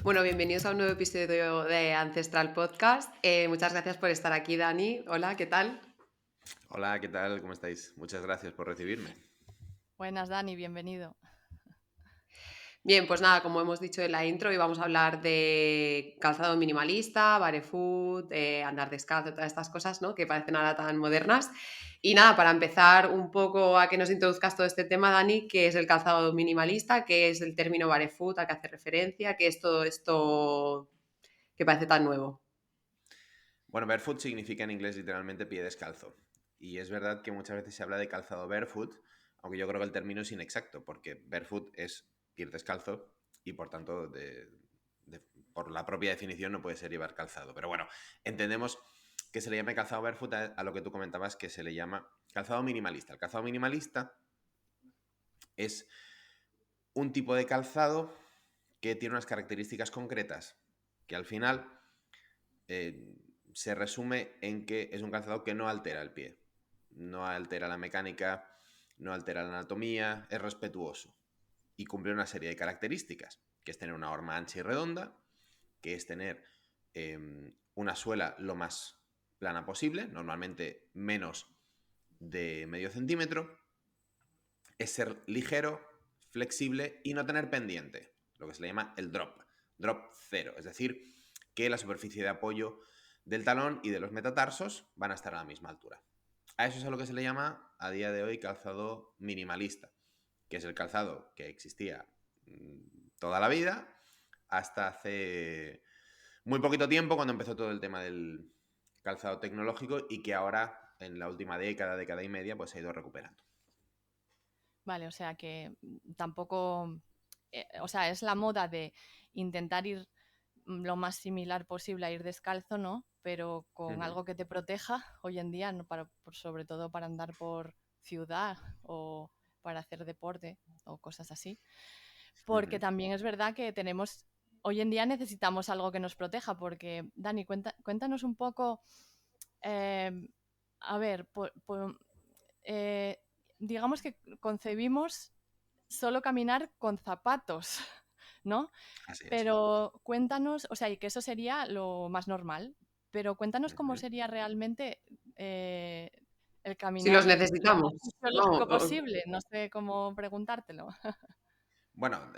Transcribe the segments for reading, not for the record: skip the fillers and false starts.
Bueno, bienvenidos a un nuevo episodio de Ancestral Podcast. Muchas gracias por estar aquí, Dani. Hola, ¿qué tal? Hola, ¿qué tal? ¿Cómo estáis? Muchas gracias por recibirme. Buenas, Dani, bienvenido. Bien, pues nada, como hemos dicho en la intro, hoy vamos a hablar de calzado minimalista, barefoot, andar descalzo, todas estas cosas, ¿no? Que parecen ahora tan modernas. Y nada, para empezar un poco a que nos introduzcas todo este tema, Dani, ¿qué es el calzado minimalista? ¿Qué es el término barefoot? ¿A qué hace referencia? ¿Qué es todo esto que parece tan nuevo? Bueno, barefoot significa en inglés literalmente pie descalzo. Y es verdad que muchas veces se habla de calzado barefoot, aunque yo creo que el término es inexacto, porque barefoot es ir descalzo y por tanto, de- por la propia definición, no puede ser llevar calzado. Pero bueno, entendemos que se le llame calzado barefoot a lo que tú comentabas, que se le llama calzado minimalista. El calzado minimalista es un tipo de calzado que tiene unas características concretas que al final eh, se resume en que es un calzado que no altera el pie, no altera la mecánica, no altera la anatomía, es respetuoso y cumple una serie de características, que es tener una horma ancha y redonda, que es tener una suela lo más plana posible, normalmente menos de medio centímetro, es ser ligero, flexible y no tener pendiente, lo que se le llama el drop cero, es decir, que la superficie de apoyo del talón y de los metatarsos van a estar a la misma altura. A eso es a lo que se le llama a día de hoy calzado minimalista, que es el calzado que existía toda la vida hasta hace muy poquito tiempo cuando empezó todo el tema del calzado tecnológico y que ahora en la última década y media pues se ha ido recuperando. Vale, o sea que tampoco, o sea, es la moda de intentar ir lo más similar posible a ir descalzo, ¿no? Pero Uh con -huh. algo que te proteja hoy en día, ¿no? Sobre todo para andar por ciudad o para hacer deporte o cosas así. Uh Porque -huh. también es verdad que hoy en día necesitamos algo que nos proteja, porque, Dani, cuéntanos un poco, eh, a ver, eh, digamos que concebimos solo caminar con zapatos, ¿no? Así es. Pero cuéntanos, o sea, y que eso sería lo más normal, pero cuéntanos cómo Ujú. sería realmente eh, el Si los caminar lo más necesitamos, fisiológico ¿no? posible. No sé cómo preguntártelo. Bueno,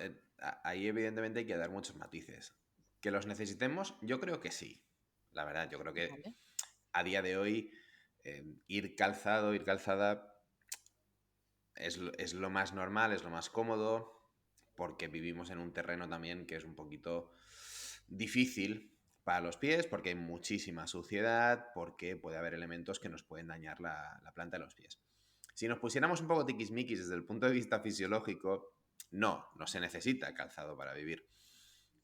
ahí evidentemente hay que dar muchos matices. ¿Que los necesitemos? Yo creo que sí. La verdad, yo creo que Vale. a día de hoy ir calzado, ir calzada es lo más normal, es lo más cómodo, porque vivimos en un terreno también que es un poquito difícil para los pies, porque hay muchísima suciedad, porque puede haber elementos que nos pueden dañar la planta de los pies. Si nos pusiéramos un poco tiquismiquis desde el punto de vista fisiológico, no se necesita calzado para vivir,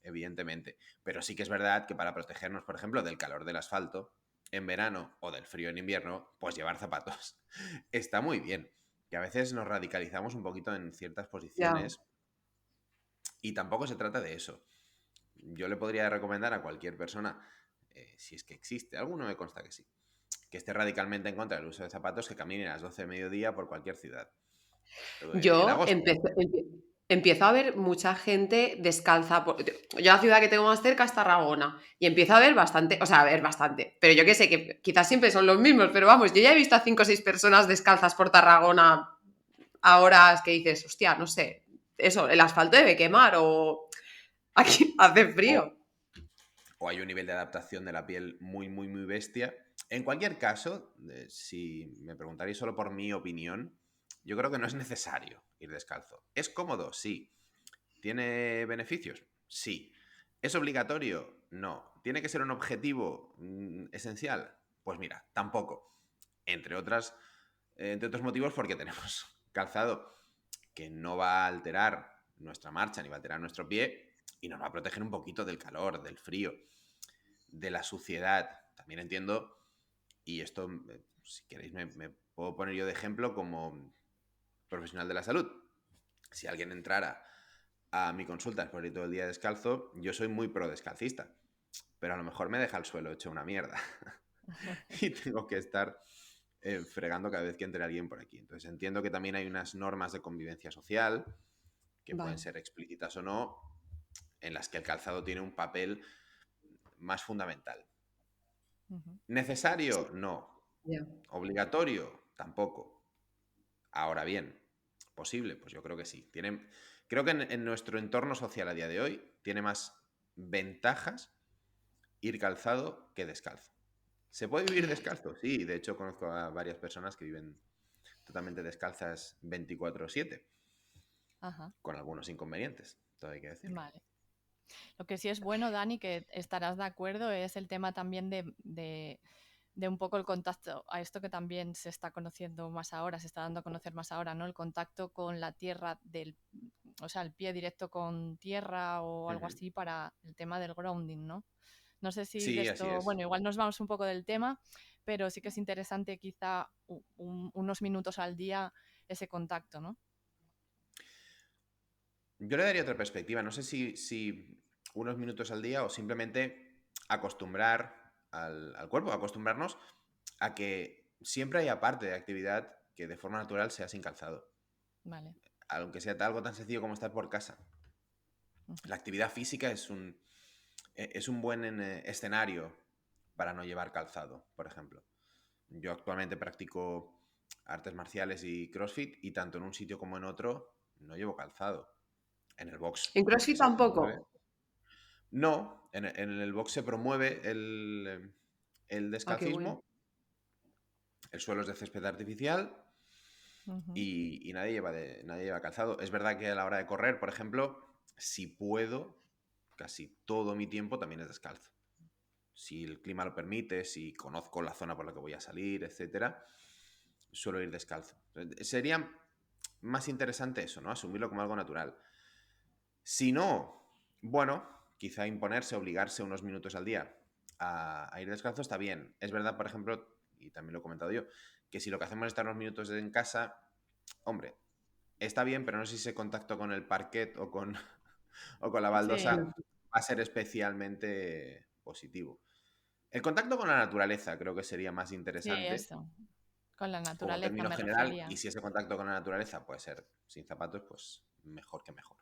evidentemente. Pero sí que es verdad que para protegernos, por ejemplo, del calor del asfalto en verano o del frío en invierno, pues llevar zapatos está muy bien. Que a veces nos radicalizamos un poquito en ciertas Ya. posiciones y tampoco se trata de eso. Yo le podría recomendar a cualquier persona, si es que existe, alguno me consta que sí, que esté radicalmente en contra del uso de zapatos, que camine a las 12 de mediodía por cualquier ciudad. En Yo agosto. empiezo a ver mucha gente descalza. Yo la ciudad que tengo más cerca es Tarragona y empiezo a ver bastante, o sea, a ver bastante, pero yo que sé que quizás siempre son los mismos, pero vamos, yo ya he visto a 5 o 6 personas descalzas por Tarragona a horas que dices, hostia, no sé, eso, el asfalto debe quemar o aquí hace frío. O, o hay un nivel de adaptación de la piel muy bestia. En cualquier caso, si me preguntaréis solo por mi opinión, yo creo que no es necesario ir descalzo. ¿Es cómodo? Sí. ¿Tiene beneficios? Sí. ¿Es obligatorio? No. ¿Tiene que ser un objetivo esencial? Pues mira, tampoco. Entre entre otros motivos, porque tenemos calzado que no va a alterar nuestra marcha ni va a alterar nuestro pie y nos va a proteger un poquito del calor, del frío, de la suciedad. También entiendo, y esto, si queréis, me puedo poner yo de ejemplo como profesional de la salud. Si alguien entrara a mi consulta después de ir todo el día descalzo, yo soy muy pro descalcista, pero a lo mejor me deja el suelo hecho una mierda y tengo que estar fregando cada vez que entre alguien por aquí. Entonces entiendo que también hay unas normas de convivencia social que pueden Vale. ser explícitas o no, en las que el calzado tiene un papel más fundamental. Ujú. ¿Necesario? No. Ya. ¿Obligatorio? Tampoco. Ahora bien, ¿posible? Pues yo creo que sí. Creo que en nuestro entorno social a día de hoy tiene más ventajas ir calzado que descalzo. ¿Se puede vivir descalzo? Sí, de hecho conozco a varias personas que viven totalmente descalzas 24/7, Ajá, con algunos inconvenientes, todo hay que decirlo. vale. Lo que sí es bueno, Dani, que estarás de acuerdo, es el tema también de un poco el contacto, a esto que también se está conociendo más ahora, se está dando a conocer más ahora, ¿no? El contacto con la tierra o sea, el pie directo con tierra o algo Ujú. así para el tema del grounding, ¿no? No sé si de Sí, así esto, es. bueno, igual nos vamos un poco del tema, pero sí que es interesante quizá unos minutos al día ese contacto, ¿no? Yo le daría otra perspectiva. No sé si unos minutos al día o simplemente acostumbrar al cuerpo, acostumbrarnos a que siempre haya parte de actividad que de forma natural sea sin calzado. Vale. Aunque sea algo tan sencillo como estar por casa. Ujú. La actividad física es un buen escenario para no llevar calzado, por ejemplo. Yo actualmente practico artes marciales y CrossFit y tanto en un sitio como en otro no llevo calzado. En el box ¿En sí que CrossFit se promueve. tampoco? No, en el box se promueve el Ah, qué bueno. descalcismo, el suelo es de césped artificial Ujú. y nadie lleva calzado. Es verdad que a la hora de correr, por ejemplo, si puedo, casi todo mi tiempo también es descalzo. Si el clima lo permite, si conozco la zona por la que voy a salir, etcétera, suelo ir descalzo. Sería más interesante eso, ¿no? Asumirlo como algo natural. Si no, bueno, quizá imponerse, obligarse unos minutos al día a ir descalzo está bien. Es verdad, por ejemplo, y también lo he comentado yo, que si lo que hacemos es estar unos minutos en casa, hombre, está bien, pero no sé si ese contacto con el parquet o con la baldosa Sí, va a ser especialmente positivo. El contacto con la naturaleza creo que sería más sí, interesante eso. Con la como naturaleza término me general, y refería. si ese contacto con la naturaleza puede ser sin zapatos, pues mejor que mejor.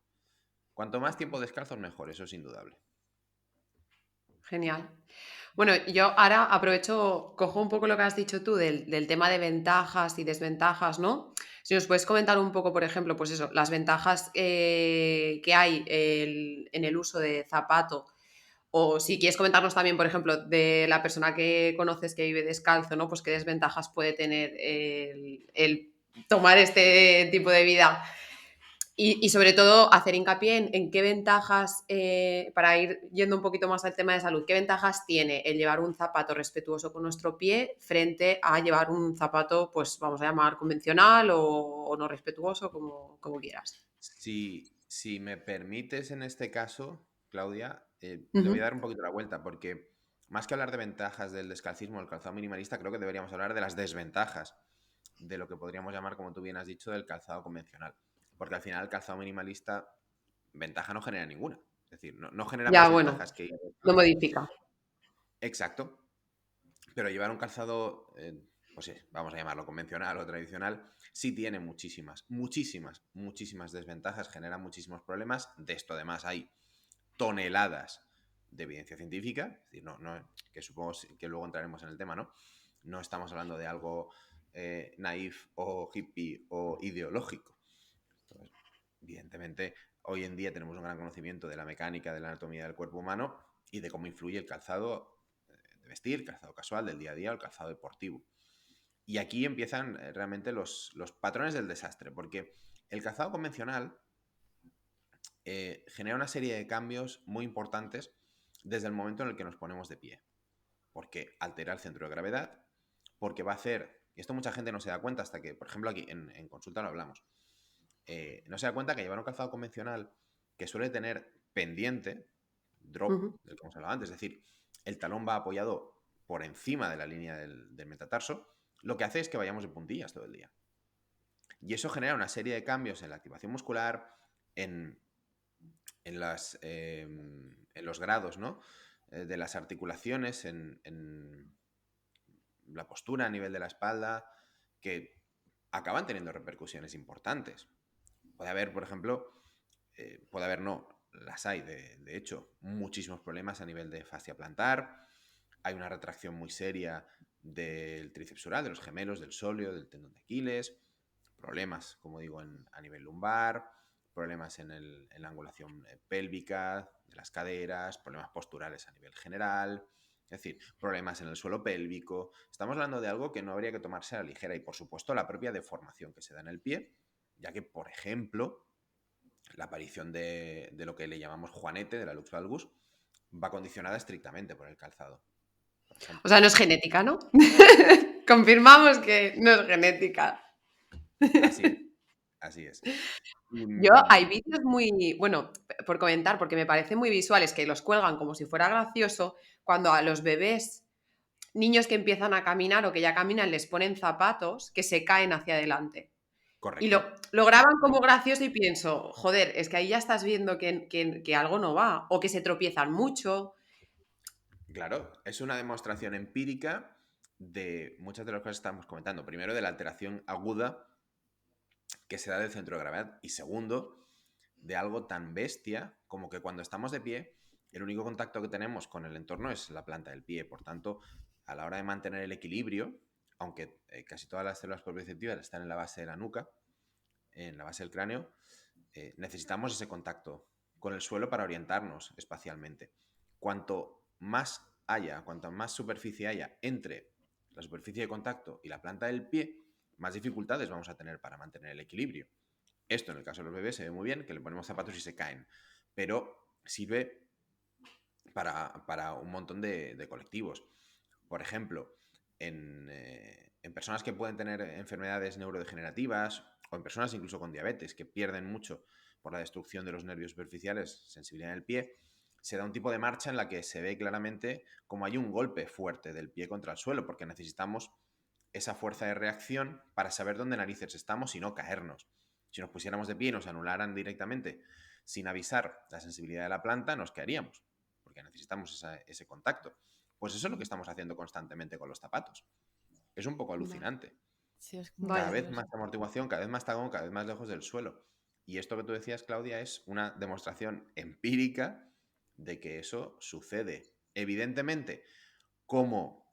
Cuanto más tiempo descalzos, mejor, eso es indudable. Genial. Bueno, yo ahora aprovecho, cojo un poco lo que has dicho tú del tema de ventajas y desventajas, ¿no? Si nos puedes comentar un poco, por ejemplo, pues eso, las ventajas que hay en el uso de zapato, o si quieres comentarnos también, por ejemplo, de la persona que conoces que vive descalzo, ¿no? Pues qué desventajas puede tener el tomar este tipo de vida. Y sobre todo hacer hincapié en qué ventajas, para ir yendo un poquito más al tema de salud, qué ventajas tiene el llevar un zapato respetuoso con nuestro pie frente a llevar un zapato, pues vamos a llamar convencional o no respetuoso, como quieras. Si me permites en este caso, Claudia, le voy a Ujú. dar un poquito la vuelta, porque más que hablar de ventajas del descalcismo o el calzado minimalista, creo que deberíamos hablar de las desventajas de lo que podríamos llamar, como tú bien has dicho, del calzado convencional. Porque al final el calzado minimalista ventaja no genera ninguna. Es decir, no genera Ya, más bueno, ventajas que ir lo descalzo. modifica. Exacto. Pero llevar un calzado, pues sí, vamos a llamarlo convencional o tradicional, sí tiene muchísimas desventajas, genera muchísimos problemas. De esto además hay toneladas de evidencia científica, es decir, que supongo que luego entraremos en el tema, ¿no? No estamos hablando de algo naif o hippie o ideológico. Entonces, evidentemente, hoy en día tenemos un gran conocimiento de la mecánica, de la anatomía del cuerpo humano y de cómo influye el calzado de vestir, calzado casual del día a día o el calzado deportivo. Y aquí empiezan realmente los patrones del desastre, porque el calzado convencional genera una serie de cambios muy importantes desde el momento en el que nos ponemos de pie, porque altera el centro de gravedad, porque va a hacer, y esto mucha gente no se da cuenta hasta que, por ejemplo, aquí en consulta lo hablamos, no se da cuenta que llevar un calzado convencional que suele tener pendiente, drop, Ujú. del que hemos hablado antes, es decir, el talón va apoyado por encima de la línea del metatarso, lo que hace es que vayamos de puntillas todo el día. Y eso genera una serie de cambios en la activación muscular, en, en los grados, ¿no? De las articulaciones, en la postura a nivel de la espalda, que acaban teniendo repercusiones importantes. Puede haber, por ejemplo, puede haber no, las hay, de hecho, muchísimos problemas a nivel de fascia plantar, hay una retracción muy seria del tríceps ural, de los gemelos, del sóleo, del tendón de Aquiles, problemas, como digo, a nivel lumbar, problemas en la angulación pélvica, de las caderas, problemas posturales a nivel general, es decir, problemas en el suelo pélvico. Estamos hablando de algo que no habría que tomarse a la ligera y, por supuesto, la propia deformación que se da en el pie, ya que, por ejemplo, la aparición de lo que le llamamos juanete, de la lux valgus, va condicionada estrictamente por el calzado, por O ejemplo. sea, no es genética, ¿no? Confirmamos que no es genética. Así es, así es. Yo hay vídeos muy, bueno, por comentar, porque me parecen muy visuales, que los cuelgan como si fuera gracioso, cuando a los bebés, niños que empiezan a caminar o que ya caminan, les ponen zapatos que se caen hacia adelante. Y Correcto. lo graban como gracioso y pienso, joder, es que ahí ya estás viendo que algo no va, o que se tropiezan mucho. Claro, es una demostración empírica de muchas de las cosas que estamos comentando. Primero, de la alteración aguda que se da del centro de gravedad. Y segundo, de algo tan bestia como que cuando estamos de pie, el único contacto que tenemos con el entorno es la planta del pie. Por tanto, a la hora de mantener el equilibrio, aunque casi todas las células proprioceptivas están en la base de la nuca, en la base del cráneo, necesitamos ese contacto con el suelo para orientarnos espacialmente. Cuanto más cuanto más superficie haya entre la superficie de contacto y la planta del pie, más dificultades vamos a tener para mantener el equilibrio. Esto en el caso de los bebés se ve muy bien, que le ponemos zapatos y se caen, pero sirve para un montón de colectivos. Por ejemplo, en personas que pueden tener enfermedades neurodegenerativas o en personas incluso con diabetes que pierden mucho por la destrucción de los nervios superficiales, sensibilidad en el pie, se da un tipo de marcha en la que se ve claramente como hay un golpe fuerte del pie contra el suelo, porque necesitamos esa fuerza de reacción para saber dónde narices estamos y no caernos. Si nos pusiéramos de pie y nos anularan directamente sin avisar la sensibilidad de la planta, nos caeríamos, porque necesitamos ese contacto. Pues eso es lo que estamos haciendo constantemente con los zapatos. Es un poco alucinante. Sí, es muy Cada Vaya. vez curioso. más amortiguación, cada vez más tagón, cada vez más lejos del suelo. Y esto que tú decías, Claudia, es una demostración empírica de que eso sucede. Evidentemente, como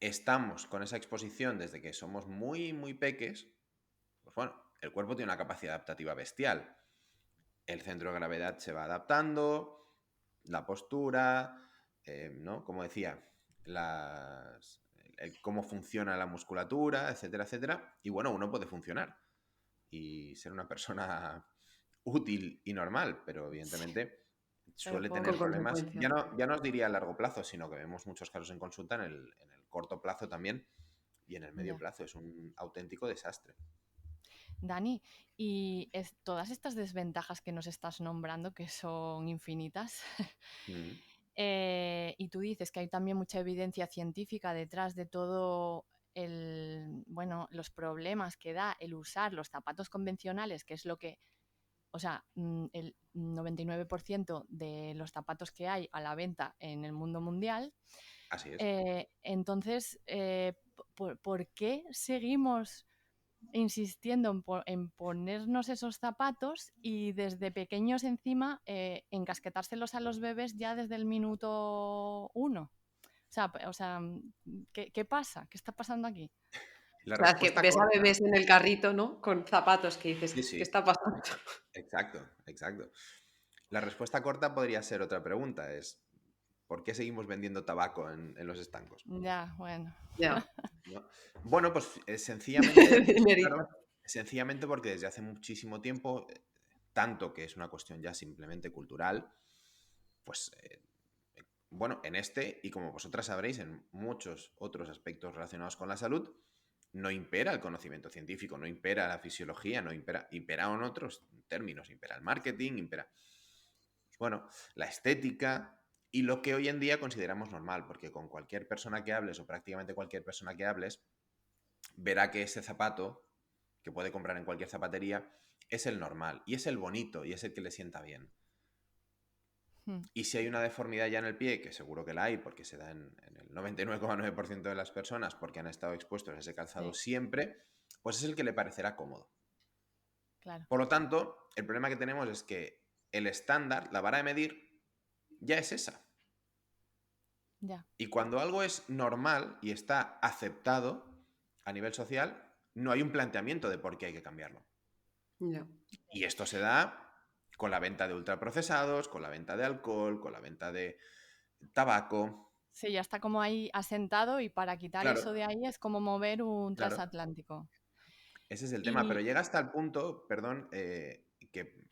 estamos con esa exposición desde que somos muy, muy peques, pues bueno, el cuerpo tiene una capacidad adaptativa bestial. El centro de gravedad se va adaptando, la postura, ¿no? Como decía, cómo funciona la musculatura, etcétera, etcétera. Y bueno, uno puede funcionar y ser una persona útil y normal, pero evidentemente Pero suele Con tener pobre. problemas, consecuencias. ya no os diría a largo plazo, sino que vemos muchos casos en consulta en el corto plazo también y en el medio Ya. plazo. Es un auténtico desastre. Dani, y todas estas desventajas que nos estás nombrando, que son infinitas, Mm. y tú dices que hay también mucha evidencia científica detrás de todo bueno, los problemas que da el usar los zapatos convencionales, que es lo que, o sea, el 99% de los zapatos que hay a la venta en el mundo mundial. Así es. Entonces, ¿por qué seguimos insistiendo en ponernos esos zapatos y desde pequeños encima encasquetárselos a los bebés ya desde el minuto 1? O sea, ¿qué pasa? ¿Qué está pasando aquí? La O sea, que respuesta ves a corta. bebés en el carrito, ¿no? Con zapatos que dices, Sí, ¿qué sí, está pasando? exacto, exacto. La respuesta corta podría ser otra pregunta, es ¿por qué seguimos vendiendo tabaco en los estancos? Ya, bueno. Ya. ¿No? Bueno, pues sencillamente, Dinerito. claro, sencillamente porque desde hace muchísimo tiempo, tanto que es una cuestión ya simplemente cultural, pues bueno, en este y como vosotras sabréis, en muchos otros aspectos relacionados con la salud, no impera el conocimiento científico, no impera la fisiología, no impera, impera en otros términos, impera el marketing, impera, pues bueno, la estética y lo que hoy en día consideramos normal, porque con cualquier persona que hables o prácticamente cualquier persona que hables, verá que ese zapato que puede comprar en cualquier zapatería es el normal y es el bonito y es el que le sienta bien. Hmm. Y si hay una deformidad ya en el pie, que seguro que la hay, porque se da en el 99,9% de las personas, porque han estado expuestos a ese calzado Sí, siempre, pues es el que le parecerá cómodo. claro. Por lo tanto, el problema que tenemos es que el estándar, la vara de medir, ya es esa. Ya. Y cuando algo es normal y está aceptado a nivel social, no hay un planteamiento de por qué hay que cambiarlo. Ya. Y esto se da con la venta de ultraprocesados, con la venta de alcohol, con la venta de tabaco. Sí, ya está como ahí asentado y para quitar Claro, eso de ahí es como mover un claro. transatlántico. Ese es el tema, pero Y llega hasta el punto, perdón, que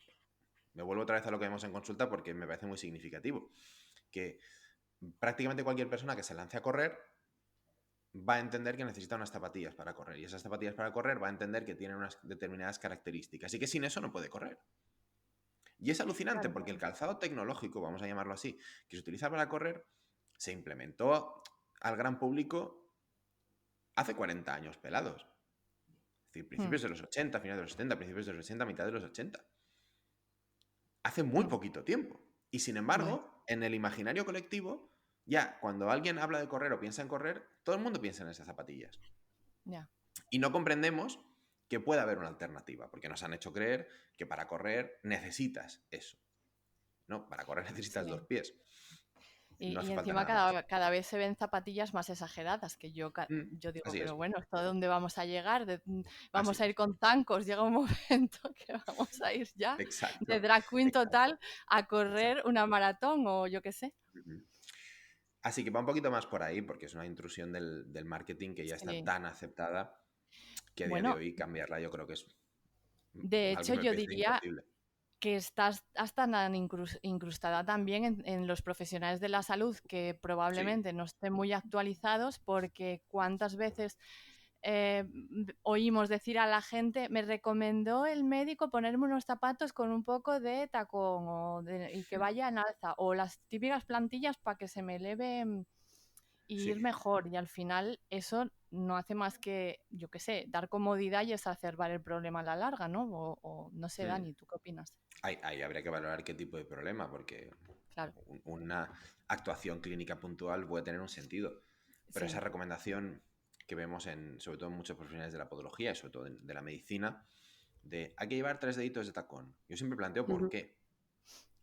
me vuelvo otra vez a lo que vemos en consulta porque me parece muy significativo, que prácticamente cualquier persona que se lance a correr va a entender que necesita unas zapatillas para correr, y esas zapatillas para correr va a entender que tienen unas determinadas características y que sin eso no puede correr. Y es alucinante claro, porque el calzado tecnológico, vamos a llamarlo así, que se utiliza para correr, se implementó al gran público hace 40 años pelados. Es decir, principios de los 80, finales de los 70, principios de los 80, mitad de los 80. Hace muy poquito tiempo. Y sin vale, embargo, en el imaginario colectivo, ya cuando alguien habla de correr o piensa en correr, todo el mundo piensa en esas zapatillas. ya. Y no comprendemos que puede haber una alternativa, porque nos han hecho creer que para correr necesitas eso. No, para correr necesitas dos Sí. pies. No Y hace falta encima nada más. cada vez se ven zapatillas más exageradas, que yo digo, Así pero es. bueno, ¿esto a dónde vamos a llegar? Así Vamos a ir es. con tancos, llega un momento que vamos a ir ya de Exacto. drag queen Exacto. total a correr Exacto. una maratón o yo qué sé. Ujú. Así que va un poquito más por ahí, porque es una intrusión del marketing que ya está Sí. tan aceptada que a día de Bueno, hoy cambiarla yo creo que es de algo hecho que me yo parece diría imposible. que estás hasta incrustada también en los profesionales de la salud que Sí, probablemente no estén muy actualizados porque cuántas veces oímos decir a la gente, me recomendó el médico ponerme unos zapatos con un poco de tacón y que vaya en alza, o las típicas plantillas para que se me eleve y ir sí. mejor. Y al final eso no hace más que, yo qué sé, dar comodidad y exacerbar el problema a la larga, ¿no? O no sé, Mm. Dani, ¿tú qué opinas? Ahí habría que valorar qué tipo de problema, porque Claro, una actuación clínica puntual puede tener un sentido. Pero esa sí. recomendación que vemos sobre todo en muchos profesionales de la podología y sobre todo de la medicina, de hay que llevar 3 deditos de tacón. Yo siempre planteo por Ujú. qué.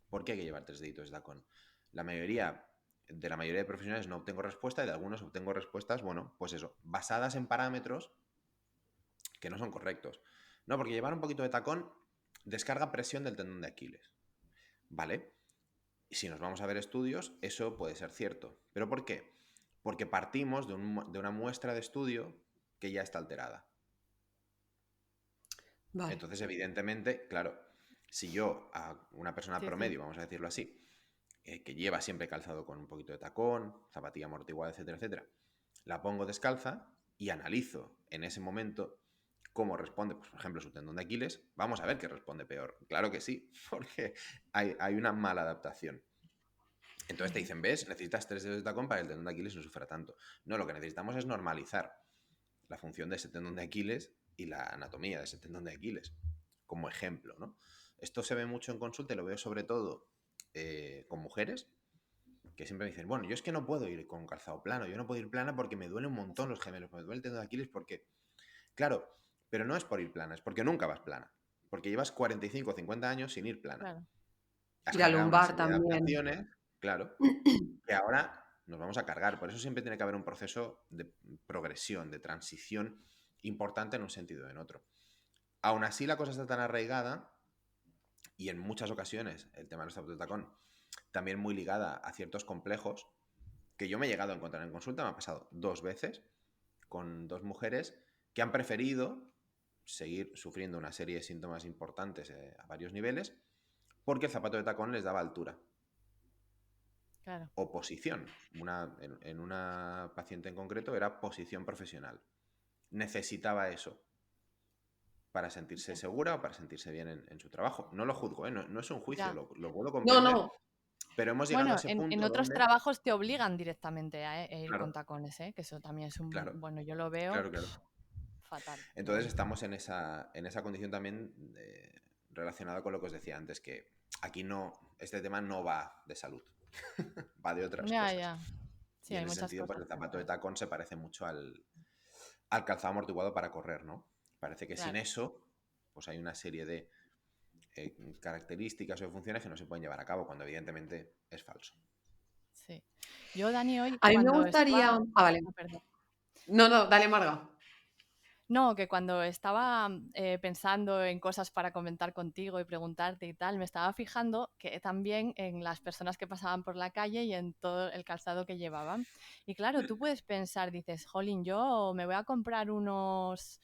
¿Por qué hay que llevar 3 deditos de tacón? La mayoría de profesionales no obtengo respuesta y de algunos obtengo respuestas, bueno, pues eso, basadas en parámetros que no son correctos. No, porque llevar un poquito de tacón descarga presión del tendón de Aquiles. ¿Vale? Y si nos vamos a ver estudios, eso puede ser cierto. ¿Pero por qué? Porque partimos de una muestra de estudio que ya está alterada. Vale. Entonces, evidentemente, claro, si yo a una persona Sí, sí. promedio, vamos a decirlo así, que lleva siempre calzado con un poquito de tacón, zapatilla amortiguada, etcétera, etcétera, la pongo descalza y analizo en ese momento cómo responde, pues, por ejemplo, su tendón de Aquiles, vamos a ver qué responde peor. Claro que sí, porque hay una mala adaptación. Entonces te Ujú. dicen, ¿ves? Necesitas 3 dedos de tacón para que el tendón de Aquiles no sufra tanto. No, lo que necesitamos es normalizar la función de ese tendón de Aquiles y la anatomía de ese tendón de Aquiles, como ejemplo, ¿no? Esto se ve mucho en consulta y lo veo sobre todo con mujeres que siempre me dicen, bueno, yo es que no puedo ir con calzado plano, yo no puedo ir plana porque me duele un montón los gemelos, me duele el tendón de Aquiles porque, claro, pero no es por ir plana, es porque nunca vas plana, porque llevas 45 o 50 años sin ir plana. Claro. Has Y la generado una lumbar serie de también. adaptaciones, claro, que ahora nos vamos a cargar. Por eso siempre tiene que haber un proceso de progresión, de transición importante en un sentido o en otro. Aún así, la cosa está tan arraigada y en muchas ocasiones el tema de los zapatos de tacón también muy ligada a ciertos complejos que yo me he llegado a encontrar en consulta, me ha pasado 2 veces con 2 mujeres que han preferido seguir sufriendo una serie de síntomas importantes a varios niveles porque el zapato de tacón les daba altura Claro. o posición. En una paciente en concreto era posición profesional. Necesitaba eso para sentirse Ya. segura o para sentirse bien en su trabajo. No lo juzgo, ¿eh? No es un juicio, Ya. lo puedo No, comprender, no. pero hemos llegado a Bueno, ese en punto otros donde, trabajos te obligan directamente a ir con claro, tacones, ¿eh? Que eso también es claro, bueno, yo lo veo claro, claro. fatal, pero Entonces bueno. estamos en esa condición también relacionada con lo que os decía antes, que aquí este tema no va de salud, va de otras Ya, cosas. ya. Sí, Y en hay ese muchas sentido, pues cosas el zapato de detrás. tacón se parece mucho al calzado amortiguado para correr, ¿no? Parece que sin Claro. eso, pues hay una serie de características o funciones que no se pueden llevar a cabo, cuando evidentemente es falso. Sí. Yo, Dani, hoy A mí me cuando estaba... gustaría... Ah, vale. perdón. No, dale, Marga. No, que cuando estaba pensando en cosas para comentar contigo y preguntarte y tal, me estaba fijando que también en las personas que pasaban por la calle y en todo el calzado que llevaban. Y claro, tú puedes pensar, dices, jolín, yo me voy a comprar unas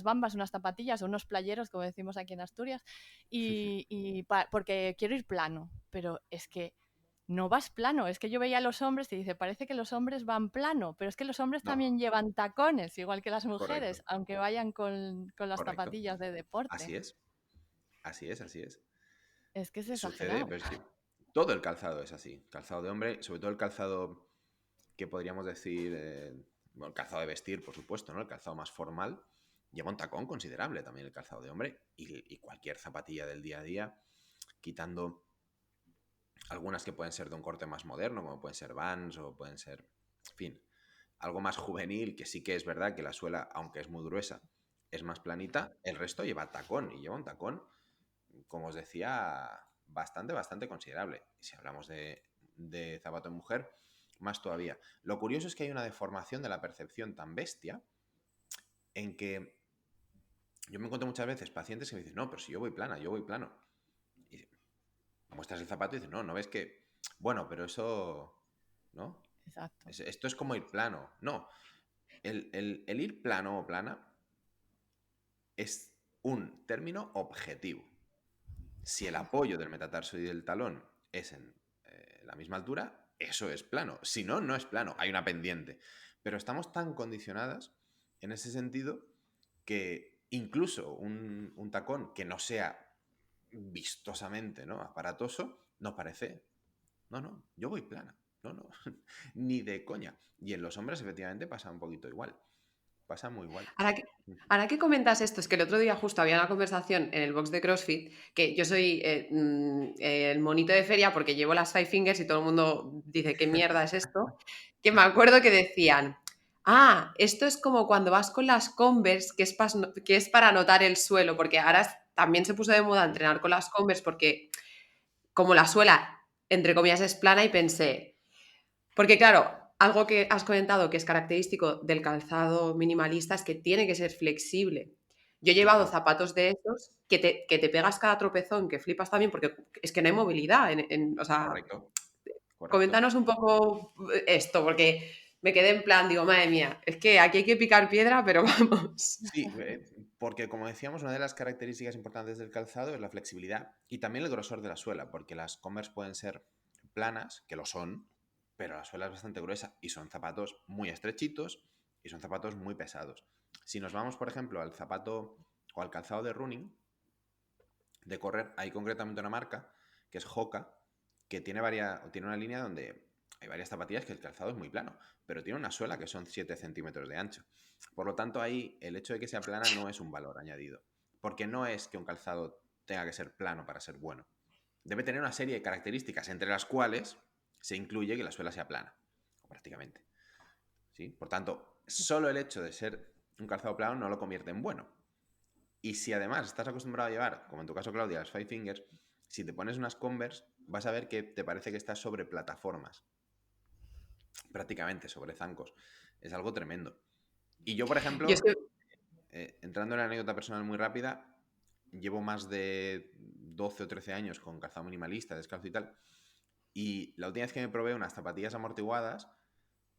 bambas, unas zapatillas o unos playeros, como decimos aquí en Asturias, porque quiero ir plano. Pero es que no vas plano, es que yo veía a los hombres y dice, parece que los hombres van plano, pero es que los hombres No, también llevan tacones, igual que las correcto, mujeres, aunque vayan con las correcto. zapatillas de deporte. Así es, así es, así es. Es que es Sucede, exagerado. pero es que todo el calzado es así. Calzado de hombre, sobre todo el calzado que podríamos decir, bueno, el calzado de vestir, por supuesto, ¿no? El calzado más formal, lleva un tacón considerable también el calzado de hombre y cualquier zapatilla del día a día, quitando algunas que pueden ser de un corte más moderno, como pueden ser Vans o pueden ser, en fin, algo más juvenil, que sí que es verdad que la suela, aunque es muy gruesa, es más planita, el resto lleva tacón y lleva un tacón, como os decía, bastante considerable. Y si hablamos de zapato en mujer, más todavía. Lo curioso es que hay una deformación de la percepción tan bestia en que yo me encuentro muchas veces pacientes que me dicen, no, pero si yo voy plana, yo voy plano. Y muestras el zapato y dices, no ves que, bueno, pero eso, ¿no? Exacto. Esto es como ir plano. No, el ir plano o plana es un término objetivo. Si el apoyo del metatarso y del talón es en la misma altura, eso es plano. Si no, no es plano, hay una pendiente. Pero estamos tan condicionadas en ese sentido que incluso un tacón que no sea vistosamente, ¿no?, aparatoso, nos parece, no, yo voy plana. No, ni de coña. Y en los hombres efectivamente pasa un poquito igual. Pasa muy igual. Ahora que, ahora que comentas esto, es que el otro día justo había una conversación en el box de CrossFit, que yo soy el monito de feria porque llevo las Five Fingers y todo el mundo dice, ¿qué mierda es esto? Que me acuerdo que decían, esto es como cuando vas con las Converse, que es para notar el suelo, porque ahora también se puso de moda entrenar con las Converse porque como la suela, entre comillas, es plana y pensé, porque claro, algo que has comentado que es característico del calzado minimalista es que tiene que ser flexible. Yo he llevado Claro, zapatos de esos que te pegas cada tropezón, que flipas también, porque es que no hay movilidad. O sea, correcto, correcto. coméntanos un poco esto, porque me quedé en plan, digo, madre mía, es que aquí hay que picar piedra, pero vamos. Sí, porque como decíamos, una de las características importantes del calzado es la flexibilidad y también el grosor de la suela, porque las Converse pueden ser planas, que lo son, pero la suela es bastante gruesa y son zapatos muy estrechitos y son zapatos muy pesados. Si nos vamos, por ejemplo, al zapato o al calzado de running, de correr, hay concretamente una marca que es Hoka, que tiene una línea donde hay varias zapatillas que el calzado es muy plano, pero tiene una suela que son 7 centímetros de ancho. Por lo tanto, ahí el hecho de que sea plana no es un valor añadido, porque no es que un calzado tenga que ser plano para ser bueno. Debe tener una serie de características, entre las cuales se incluye que la suela sea plana, prácticamente. ¿Sí? Por tanto, solo el hecho de ser un calzado plano no lo convierte en bueno. Y si además estás acostumbrado a llevar, como en tu caso, Claudia, las Five Fingers, si te pones unas Converse, vas a ver que te parece que estás sobre plataformas, prácticamente sobre zancos. Es algo tremendo. Y yo, por Yo es ejemplo, que, entrando en la anécdota personal muy rápida, llevo más de 12 o 13 años con calzado minimalista, descalzo y tal. Y la última vez que me probé unas zapatillas amortiguadas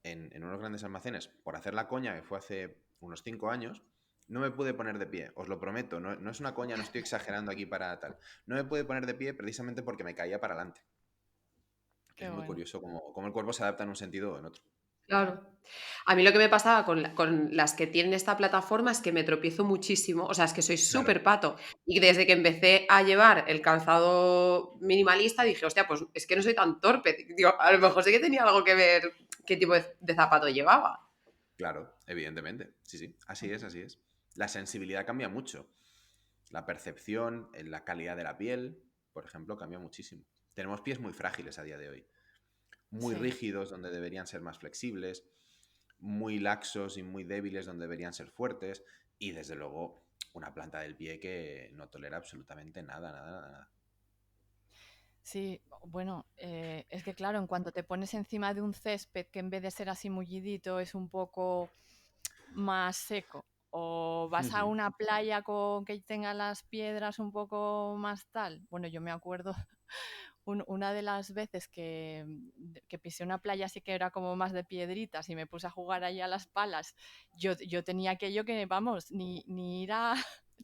en unos grandes almacenes por hacer la coña, que fue hace unos 5 años, no me pude poner de pie, os lo prometo, no es una coña, no estoy exagerando aquí para tal. No me pude poner de pie precisamente porque me caía para adelante. Es Qué muy bueno. curioso cómo el cuerpo se adapta en un sentido o en otro. claro. A mí lo que me pasaba con las que tienen esta plataforma es que me tropiezo muchísimo, o sea, es que soy Claro, súper pato. Y desde que empecé a llevar el calzado minimalista dije, hostia, pues es que no soy tan torpe. Digo, a lo mejor sí que tenía algo que ver qué tipo de zapato llevaba. claro, evidentemente. Sí, sí, así es, así es. La sensibilidad cambia mucho. La percepción, la calidad de la piel, por ejemplo, cambia muchísimo. Tenemos pies muy frágiles a día de hoy. Muy Sí, rígidos donde deberían ser más flexibles, muy laxos y muy débiles donde deberían ser fuertes y desde luego una planta del pie que no tolera absolutamente nada, nada, nada, nada. Sí, bueno, es que claro, en cuanto te pones encima de un césped que en vez de ser así mullidito es un poco más seco, o vas a una playa con que tenga las piedras un poco más tal. Bueno, yo me acuerdo una de las veces que pisé una playa así que era como más de piedritas y me puse a jugar ahí a las palas, yo tenía aquello que, vamos, ni ir a...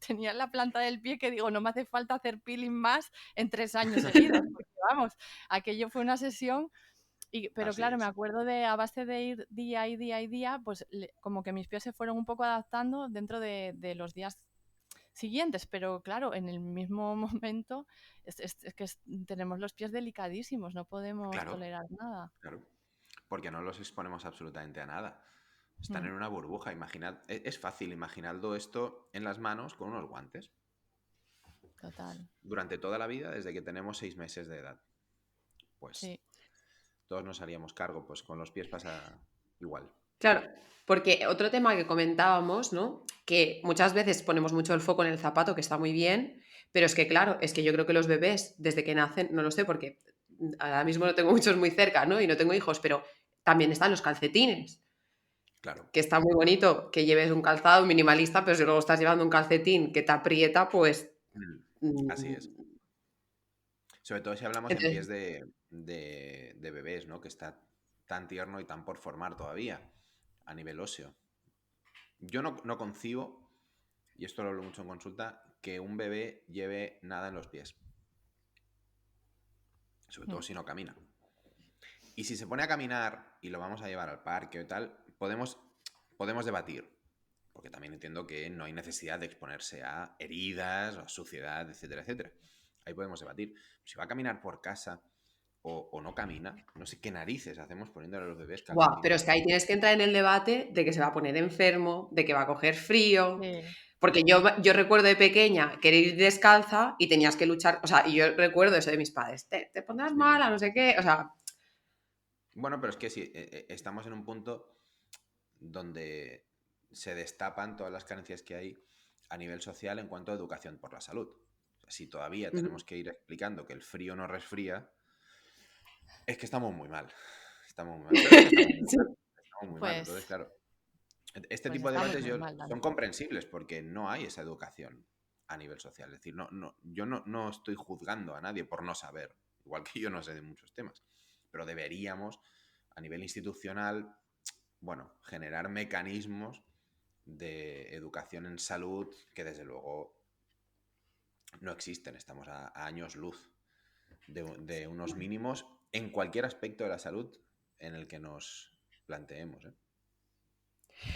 Tenía en la planta del pie que digo, no me hace falta hacer peeling más en 3 años seguidos, porque vamos, aquello fue una sesión pero Así claro, me es. acuerdo de a base de ir día y día y día, pues como que mis pies se fueron un poco adaptando dentro de los días siguientes, pero claro, en el mismo momento es que tenemos los pies delicadísimos, no podemos Claro, tolerar nada. claro. Porque no los exponemos absolutamente a nada. Están Mm, en una burbuja. Imaginad, es fácil, imaginadlo esto en las manos con unos guantes. total, Durante toda la vida, desde que tenemos 6 meses de edad. Pues sí. todos nos haríamos cargo, pues con los pies pasa igual. Claro, porque otro tema que comentábamos, ¿no? Que muchas veces ponemos mucho el foco en el zapato, que está muy bien, pero es que, claro, es que yo creo que los bebés, desde que nacen, no lo sé, porque ahora mismo no tengo muchos muy cerca, ¿no? Y no tengo hijos, pero también están los calcetines, Claro. que está muy bonito que lleves un calzado minimalista, pero si luego estás llevando un calcetín que te aprieta, pues... Mm, Así es. mm, Sobre todo si hablamos en pies entonces, de bebés, ¿no? Que está tan tierno y tan por formar todavía a nivel óseo. Yo no concibo, y esto lo hablo mucho en consulta, que un bebé lleve nada en los pies. Sobre Mm, todo si no camina. Y si se pone a caminar y lo vamos a llevar al parque o tal, podemos debatir. Porque también entiendo que no hay necesidad de exponerse a heridas o a suciedad, etcétera, etcétera. Ahí podemos debatir. Si va a caminar por casa o no camina, no sé qué narices hacemos poniéndole a los bebés guau, pero calcetines. es que ahí tienes que entrar en el debate de que se va a poner enfermo, de que va a coger frío. sí, Porque yo recuerdo de pequeña querer ir descalza y tenías que luchar, o sea, y yo recuerdo eso de mis padres, te pondrás Sí, sí. mala, no sé qué, o sea, Bueno, pero es que sí, estamos en un punto donde se destapan todas las carencias que hay a nivel social en cuanto a educación por la salud. O sea, si todavía ujú. tenemos que ir explicando que el frío no resfría, es que estamos muy mal. Estamos muy mal. Pero es que estamos muy Sí. mal. Estamos muy mal. Entonces, pues, claro, este pues tipo de estamos debates muy mal, la son verdad. comprensibles porque no hay esa educación a nivel social. Es decir, yo no estoy juzgando a nadie por no saber, igual que yo no sé de muchos temas, pero deberíamos, a nivel institucional, bueno, generar mecanismos de educación en salud que desde luego no existen. Estamos a años luz de unos mínimos en cualquier aspecto de la salud en el que nos planteemos, ¿eh?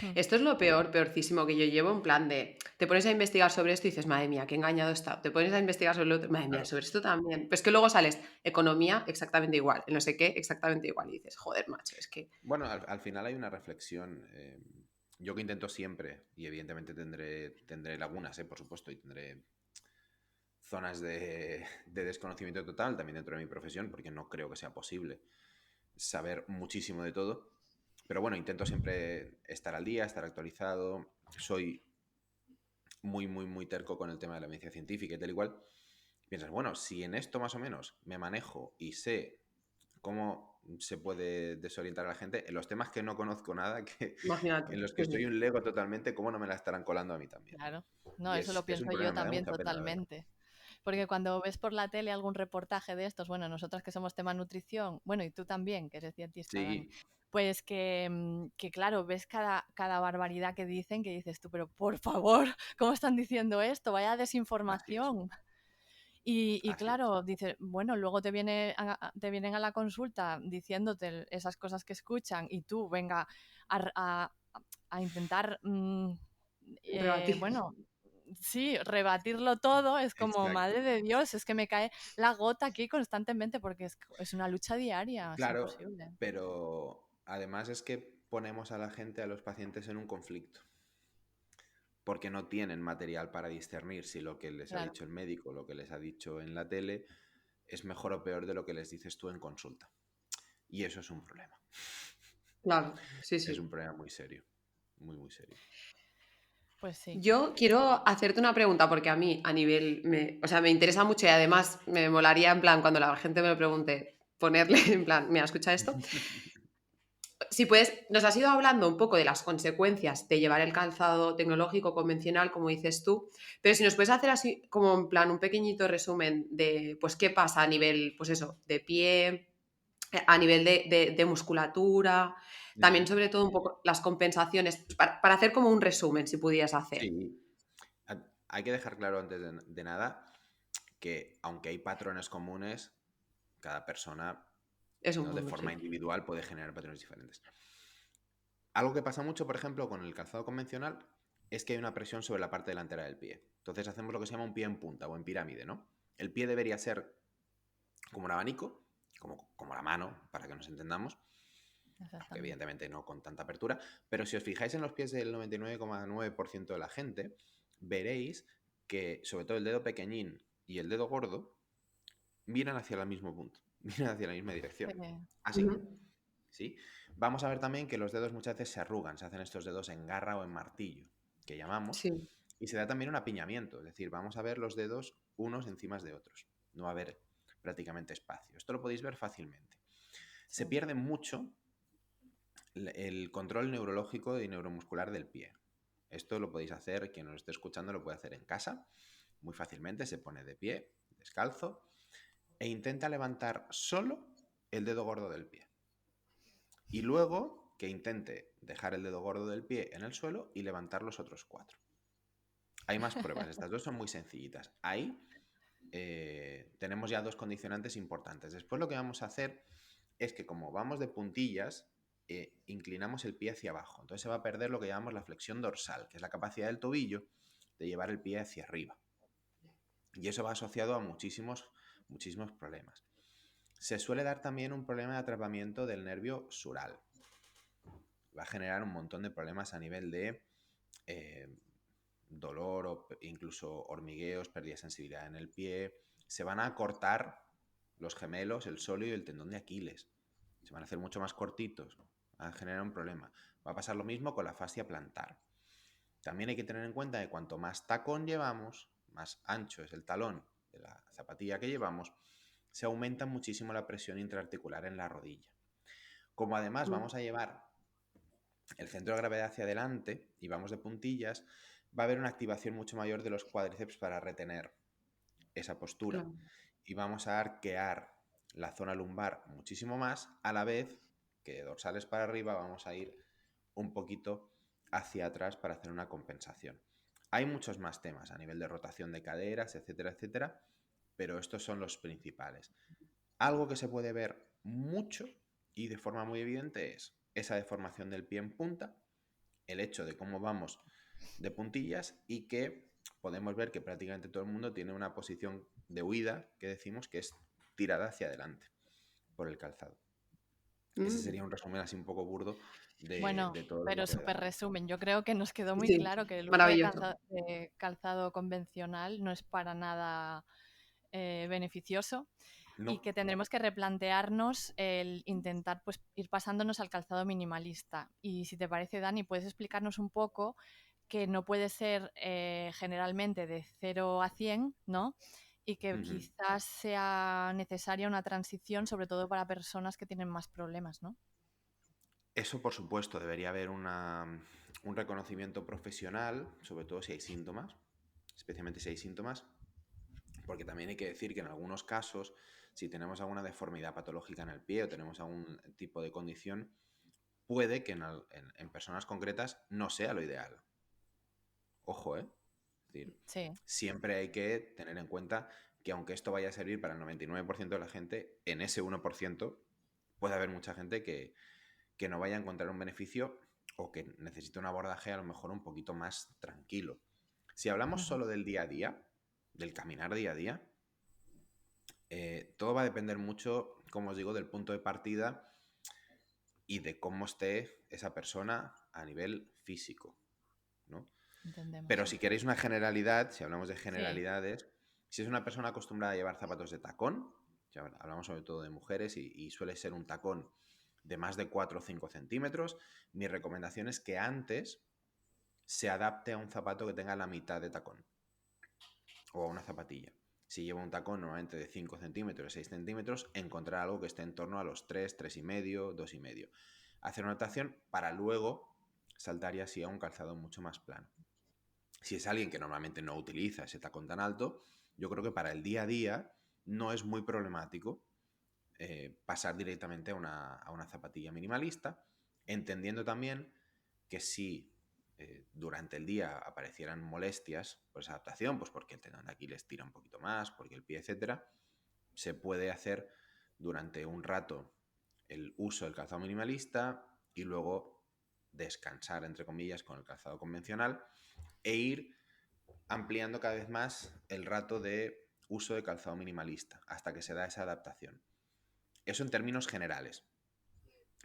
Mm, Esto es lo peor, peorcísimo que yo llevo en plan de, te pones a investigar sobre esto y dices, madre mía, qué engañado está, te pones a investigar sobre lo otro, madre mía, Claro. sobre esto también, pero es que luego sales, economía exactamente igual, el no sé qué exactamente igual, y dices, joder, macho, es que, Bueno, al final hay una reflexión. Yo que intento siempre, y evidentemente tendré lagunas, por supuesto, y tendré zonas de desconocimiento total también dentro de mi profesión, porque no creo que sea posible saber muchísimo de todo. Pero bueno, intento siempre estar al día, estar actualizado. Soy muy, muy, muy terco con el tema de la medicina científica y tal igual. Piensas, bueno, si en esto más o menos me manejo y sé cómo se puede desorientar a la gente, en los temas que no conozco nada, imagínate, en los que sí, soy sí. un lego totalmente, ¿cómo no me la estarán colando a mí también? claro. No, Y eso lo es un pienso yo problema, me da también mucha pena, la verdad. totalmente. Porque cuando ves por la tele algún reportaje de estos, bueno, nosotras que somos tema nutrición, bueno, y tú también, que eres dietista, Dani, Sí, pues que claro, ves cada barbaridad que dicen, que dices tú, pero por favor, ¿cómo están diciendo esto? Vaya así es, desinformación. Y así es. claro, dices, bueno, luego te vienen a la consulta diciéndote esas cosas que escuchan y tú, venga, a, a- a intentar, Rebatir. bueno, sí, rebatirlo todo, es como, Exacto. madre de Dios, es que me cae la gota aquí constantemente porque es una lucha diaria, es Claro, imposible. pero además es que ponemos a la gente, a los pacientes en un conflicto, porque no tienen material para discernir si lo que les ha Claro. dicho el médico, lo que les ha dicho en la tele, es mejor o peor de lo que les dices tú en consulta. Y eso es un problema. Claro, sí, Es un sí. problema muy serio, muy, muy serio. Pues sí. Yo quiero hacerte una pregunta porque a mí a nivel, o sea, me interesa mucho y además me molaría en plan cuando la gente me lo pregunte, ponerle en plan, mira, escucha esto. Si puedes, nos has ido hablando un poco de las consecuencias de llevar el calzado tecnológico convencional, como dices tú, pero si nos puedes hacer así como en plan un pequeñito resumen de pues qué pasa a nivel, pues eso, de pie, a nivel de musculatura, también Ujú. sobre todo un poco las compensaciones, pues, para hacer como un resumen, si pudieras hacer. Sí. Hay que dejar claro antes de nada que aunque hay patrones comunes, cada persona, Es un ¿no?, de mundo, forma sí. individual puede generar patrones diferentes. Algo que pasa mucho, por ejemplo, con el calzado convencional es que hay una presión sobre la parte delantera del pie. Entonces hacemos lo que se llama un pie en punta o en pirámide, ¿no? El pie debería ser como un abanico, como la mano, para que nos entendamos, aunque Exactamente. evidentemente no con tanta apertura, pero si os fijáis en los pies del 99,9% de la gente, veréis que sobre todo el dedo pequeñín y el dedo gordo miran hacia el mismo punto, miran hacia la misma dirección. Sí. Así, Ujú. ¿sí? Vamos a ver también que los dedos muchas veces se arrugan, se hacen estos dedos en garra o en martillo, que llamamos, Sí. y se da también un apiñamiento, es decir, vamos a ver los dedos unos encima de otros, no va a haber prácticamente espacio. Esto lo podéis ver fácilmente. Se Sí. pierde mucho el control neurológico y neuromuscular del pie. Esto lo podéis hacer, quien nos esté escuchando lo puede hacer en casa, muy fácilmente, se pone de pie, descalzo, e intenta levantar solo el dedo gordo del pie. Y luego que intente dejar el dedo gordo del pie en el suelo y levantar los otros 4. Hay más pruebas, estas dos son muy sencillitas. Ahí tenemos ya 2 condicionantes importantes. Después lo que vamos a hacer es que como vamos de puntillas, inclinamos el pie hacia abajo. Entonces se va a perder lo que llamamos la flexión dorsal, que es la capacidad del tobillo de llevar el pie hacia arriba. Y eso va asociado a muchísimos problemas. Se suele dar también un problema de atrapamiento del nervio sural. Va a generar un montón de problemas a nivel de dolor o incluso hormigueos, pérdida de sensibilidad en el pie. Se van a cortar los gemelos, el sóleo y el tendón de Aquiles. Se van a hacer mucho más cortitos. Va a generar un problema. Va a pasar lo mismo con la fascia plantar. También hay que tener en cuenta que cuanto más tacón llevamos, más ancho es el talón de la zapatilla que llevamos, se aumenta muchísimo la presión intraarticular en la rodilla. Como además vamos a llevar el centro de gravedad hacia adelante y vamos de puntillas, va a haber una activación mucho mayor de los cuádriceps para retener esa postura. Claro. Y vamos a arquear la zona lumbar muchísimo más, a la vez que de dorsales para arriba vamos a ir un poquito hacia atrás para hacer una compensación. Hay muchos más temas a nivel de rotación de caderas, etcétera, etcétera, pero estos son los principales. Algo que se puede ver mucho y de forma muy evidente es esa deformación del pie en punta, el hecho de cómo vamos de puntillas y que podemos ver que prácticamente todo el mundo tiene una posición de huida que decimos que es tirada hacia adelante por el calzado. Ese Mm. sería un resumen así un poco burdo Bueno, de todo lo pero que puede súper dar. resumen. Yo creo que nos quedó muy Sí, claro que el uso maravilloso. de calzado convencional no es para nada beneficioso y No. que tendremos que replantearnos el intentar pues, ir pasándonos al calzado minimalista. Y si te parece, Dani, puedes explicarnos un poco que no puede ser generalmente de 0 a 100, ¿no? Y que Uh-huh. quizás sea necesaria una transición, sobre todo para personas que tienen más problemas, ¿no? Eso, por supuesto, debería haber un reconocimiento profesional, sobre todo si hay síntomas, especialmente si hay síntomas, porque también hay que decir que en algunos casos, si tenemos alguna deformidad patológica en el pie o tenemos algún tipo de condición, puede que en personas concretas no sea lo ideal. Ojo, ¿eh? Es decir, Sí. siempre hay que tener en cuenta que aunque esto vaya a servir para el 99% de la gente, en ese 1% puede haber mucha gente que no vaya a encontrar un beneficio o que necesite un abordaje a lo mejor un poquito más tranquilo. Si hablamos Ujú. solo del día a día, del caminar día a día, todo va a depender mucho, como os digo, del punto de partida y de cómo esté esa persona a nivel físico, ¿no? Entendemos, Pero sí. si queréis una generalidad, si hablamos de Sí. generalidades, si es una persona acostumbrada a llevar zapatos de tacón, ya hablamos sobre todo de mujeres y suele ser un tacón de más de 4 o 5 centímetros, mi recomendación es que antes se adapte a un zapato que tenga la mitad de tacón o a una zapatilla. Si lleva un tacón normalmente de 5 centímetros, de 6 centímetros, encontrar algo que esté en torno a los 3, 3,5, 2,5. Hacer una adaptación para luego saltar ya así a un calzado mucho más plano. Si es alguien que normalmente no utiliza ese tacón tan alto, yo creo que para el día a día no es muy problemático pasar directamente a una zapatilla minimalista, entendiendo también que si durante el día aparecieran molestias por esa adaptación, pues porque el tendón de Aquiles tira un poquito más, porque el pie, etcétera, se puede hacer durante un rato el uso del calzado minimalista y luego descansar, entre comillas, con el calzado convencional e ir ampliando cada vez más el rato de uso de calzado minimalista hasta que se da esa adaptación. Eso en términos generales,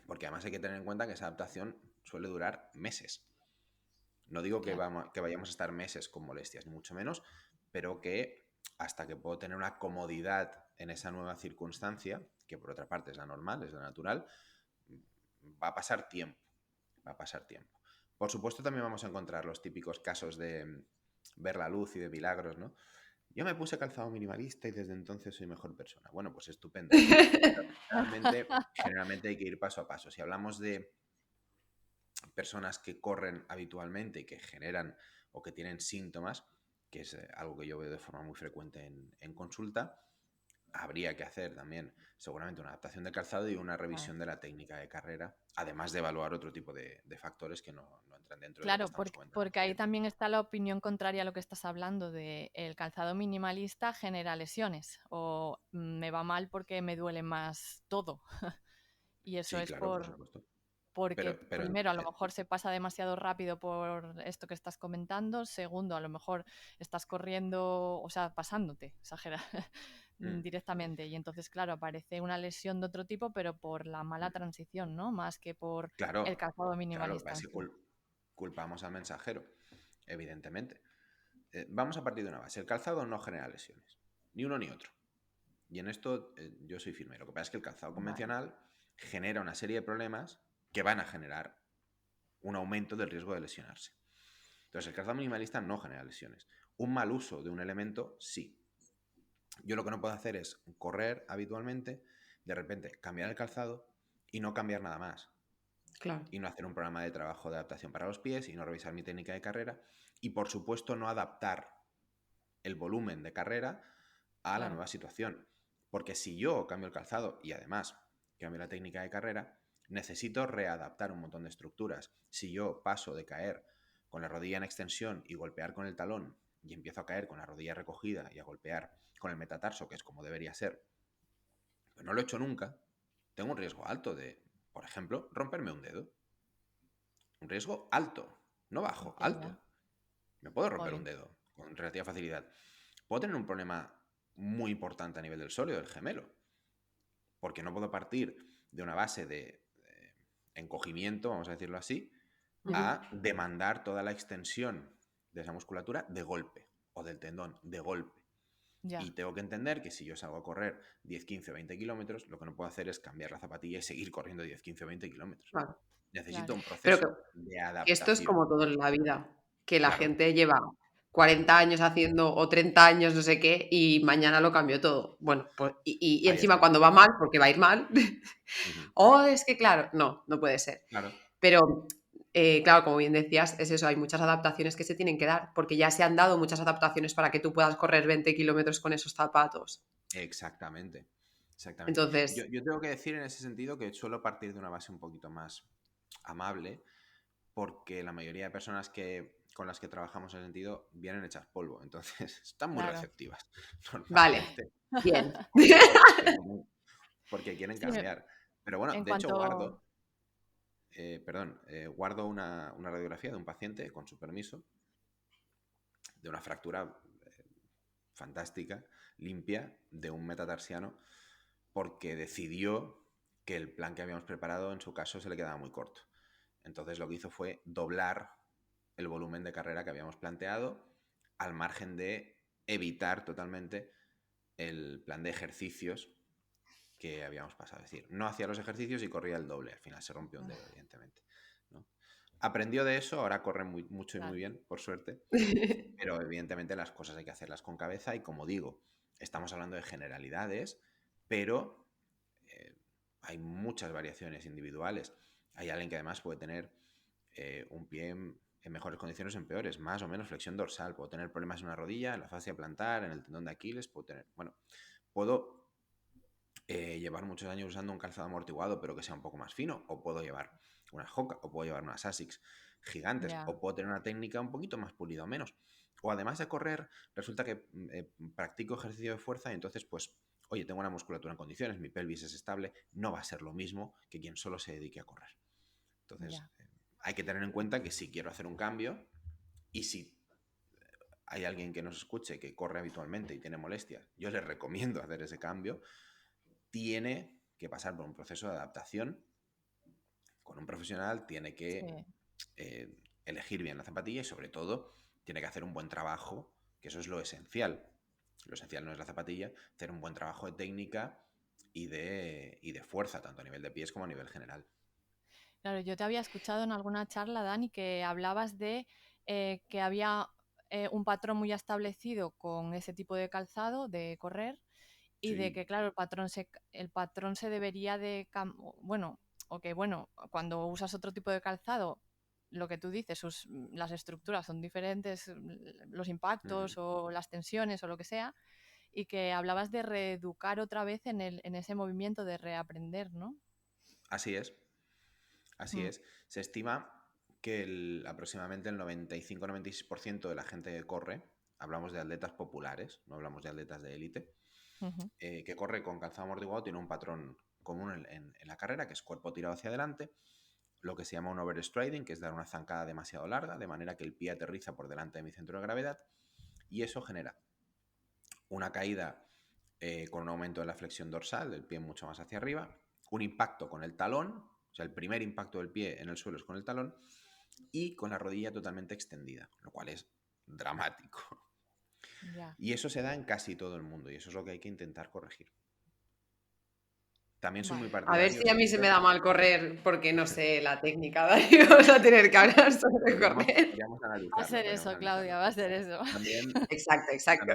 porque además hay que tener en cuenta que esa adaptación suele durar meses. No digo que, que vayamos a estar meses con molestias, ni mucho menos, pero que hasta que puedo tener una comodidad en esa nueva circunstancia, que por otra parte es la normal, es la natural, va a pasar tiempo. Va a pasar tiempo. Por supuesto, también vamos a encontrar los típicos casos de ver la luz y de milagros, ¿no? Yo me puse calzado minimalista y desde entonces soy mejor persona. Bueno, pues estupendo. Pero generalmente hay que ir paso a paso. Si hablamos de personas que corren habitualmente y que generan o que tienen síntomas, que es algo que yo veo de forma muy frecuente en consulta, habría que hacer también seguramente una adaptación de calzado y una revisión de la técnica de carrera, además de evaluar otro tipo de factores que no entran dentro de lo que Claro, estamos comentando. porque ahí también está la opinión contraria a lo que estás hablando de el calzado minimalista genera lesiones o me va mal porque me duele más todo. Y eso Sí, es claro, por supuesto. porque Pero primero a lo mejor se pasa demasiado rápido por esto que estás comentando, segundo a lo mejor estás corriendo, o sea, pasándote, exagera, directamente y entonces claro, aparece una lesión de otro tipo pero por la mala transición, ¿no? Más que por el claro, calzado claro, minimalista en es que sí. culpamos al mensajero, evidentemente. Vamos a partir de una base. El calzado no genera lesiones, ni uno ni otro. Y en esto yo soy firme. Lo que pasa es que el calzado convencional genera una serie de problemas que van a generar un aumento del riesgo de lesionarse. Entonces, el calzado minimalista no genera lesiones. Un mal uso de un elemento, sí. Yo lo que no puedo hacer es correr habitualmente, de repente cambiar el calzado y no cambiar nada más. Claro. Y no hacer un programa de trabajo de adaptación para los pies y no revisar mi técnica de carrera. Y, por supuesto, no adaptar el volumen de carrera a la nueva situación. Porque si yo cambio el calzado y además cambio la técnica de carrera, necesito readaptar un montón de estructuras. Si yo paso de caer con la rodilla en extensión y golpear con el talón y empiezo a caer con la rodilla recogida y a golpear con el metatarso, que es como debería ser, pero no lo he hecho nunca, tengo un riesgo alto de, por ejemplo, romperme un dedo. Un riesgo alto, no bajo, alto. Me puedo romper un dedo con relativa facilidad. Puedo tener un problema muy importante a nivel del sólido, del gemelo, porque no puedo partir de una base de encogimiento, vamos a decirlo así, a demandar toda la extensión de esa musculatura de golpe, o del tendón de golpe. Y tengo que entender que si yo salgo a correr 10, 15, 20 kilómetros, lo que no puedo hacer es cambiar la zapatilla y seguir corriendo 10, 15, 20 kilómetros. Claro. Necesito un Pero proceso de que esto es adaptación. como todo en la vida, que la Claro. gente lleva 40 años haciendo o 30 años no sé qué y mañana lo cambió todo. Bueno, pues, y encima está. cuando va mal, porque va a ir mal, o es que claro, no puede ser. Claro. Pero claro, como bien decías, es eso, hay muchas adaptaciones que se tienen que dar, porque ya se han dado muchas adaptaciones para que tú puedas correr 20 kilómetros con esos zapatos. Exactamente. Exactamente. Entonces, Yo tengo que decir en ese sentido que suelo partir de una base un poquito más amable, porque la mayoría de personas con las que trabajamos en ese sentido vienen hechas polvo, entonces están muy receptivas vale, normalmente. bien. Porque quieren Sí, cambiar. Pero bueno, en de hecho cuanto... guardo una radiografía de un paciente con su permiso, de una fractura fantástica, limpia, de un metatarsiano, porque decidió que el plan que habíamos preparado en su caso se le quedaba muy corto. Entonces lo que hizo fue doblar el volumen de carrera que habíamos planteado, al margen de evitar totalmente el plan de ejercicios que habíamos pasado. Es decir, no hacía los ejercicios y corría el doble. Al final se rompió un dedo, evidentemente, ¿no? Aprendió de eso, ahora corre mucho y muy Claro. bien, por suerte. Pero evidentemente las cosas hay que hacerlas con cabeza y, como digo, estamos hablando de generalidades, pero hay muchas variaciones individuales. Hay alguien que además puede tener un pie en mejores condiciones o en peores, más o menos flexión dorsal, puedo tener problemas en una rodilla, en la fascia plantar, en el tendón de Aquiles, puedo llevar muchos años usando un calzado amortiguado pero que sea un poco más fino, o puedo llevar unas Hoka, o puedo llevar unas Asics gigantes, Ya. o puedo tener una técnica un poquito más pulida o menos. O además de correr, resulta que practico ejercicio de fuerza y entonces, pues, oye, tengo una musculatura en condiciones, mi pelvis es estable, no va a ser lo mismo que quien solo se dedique a correr. Entonces, Ya. hay que tener en cuenta que si quiero hacer un cambio y si hay alguien que nos escuche que corre habitualmente y tiene molestias, yo les recomiendo hacer ese cambio. Tiene que pasar por un proceso de adaptación con un profesional, tiene que Sí. elegir bien la zapatilla y, sobre todo, tiene que hacer un buen trabajo, que eso es lo esencial. Lo esencial no es la zapatilla, hacer un buen trabajo de técnica y de fuerza, tanto a nivel de pies como a nivel general. Claro, yo te había escuchado en alguna charla, Dani, que hablabas de que había un patrón muy establecido con ese tipo de calzado de correr y de Sí. que, claro, el patrón se debería de... Bueno, o que, bueno, cuando usas otro tipo de calzado, lo que tú dices, las estructuras son diferentes, los impactos o las tensiones o lo que sea, y que hablabas de reeducar otra vez en ese movimiento de reaprender, ¿no? Así es, así Mm, es. Se estima que aproximadamente el 95-96% de la gente que corre, hablamos de atletas populares, no hablamos de atletas de élite, ujú. que corre con calzado amortiguado, tiene un patrón común en la carrera, que es cuerpo tirado hacia adelante, lo que se llama un overstriding, que es dar una zancada demasiado larga, de manera que el pie aterriza por delante de mi centro de gravedad, y eso genera una caída con un aumento de la flexión dorsal, del pie mucho más hacia arriba, un impacto con el talón, o sea, el primer impacto del pie en el suelo es con el talón, y con la rodilla totalmente extendida, lo cual es dramático. Ya. Y eso se da en casi todo el mundo, y eso es lo que hay que intentar corregir. También soy muy Vale. A ver partidario si a mí se me siempre. da mal correr porque no sé la técnica, Dani. Vamos a tener que hablar sobre Podríamos, correr. podríamos Va a analizarlo, ser podríamos eso, Claudia, analizarlo. va a ser eso. También, Exacto, exacto.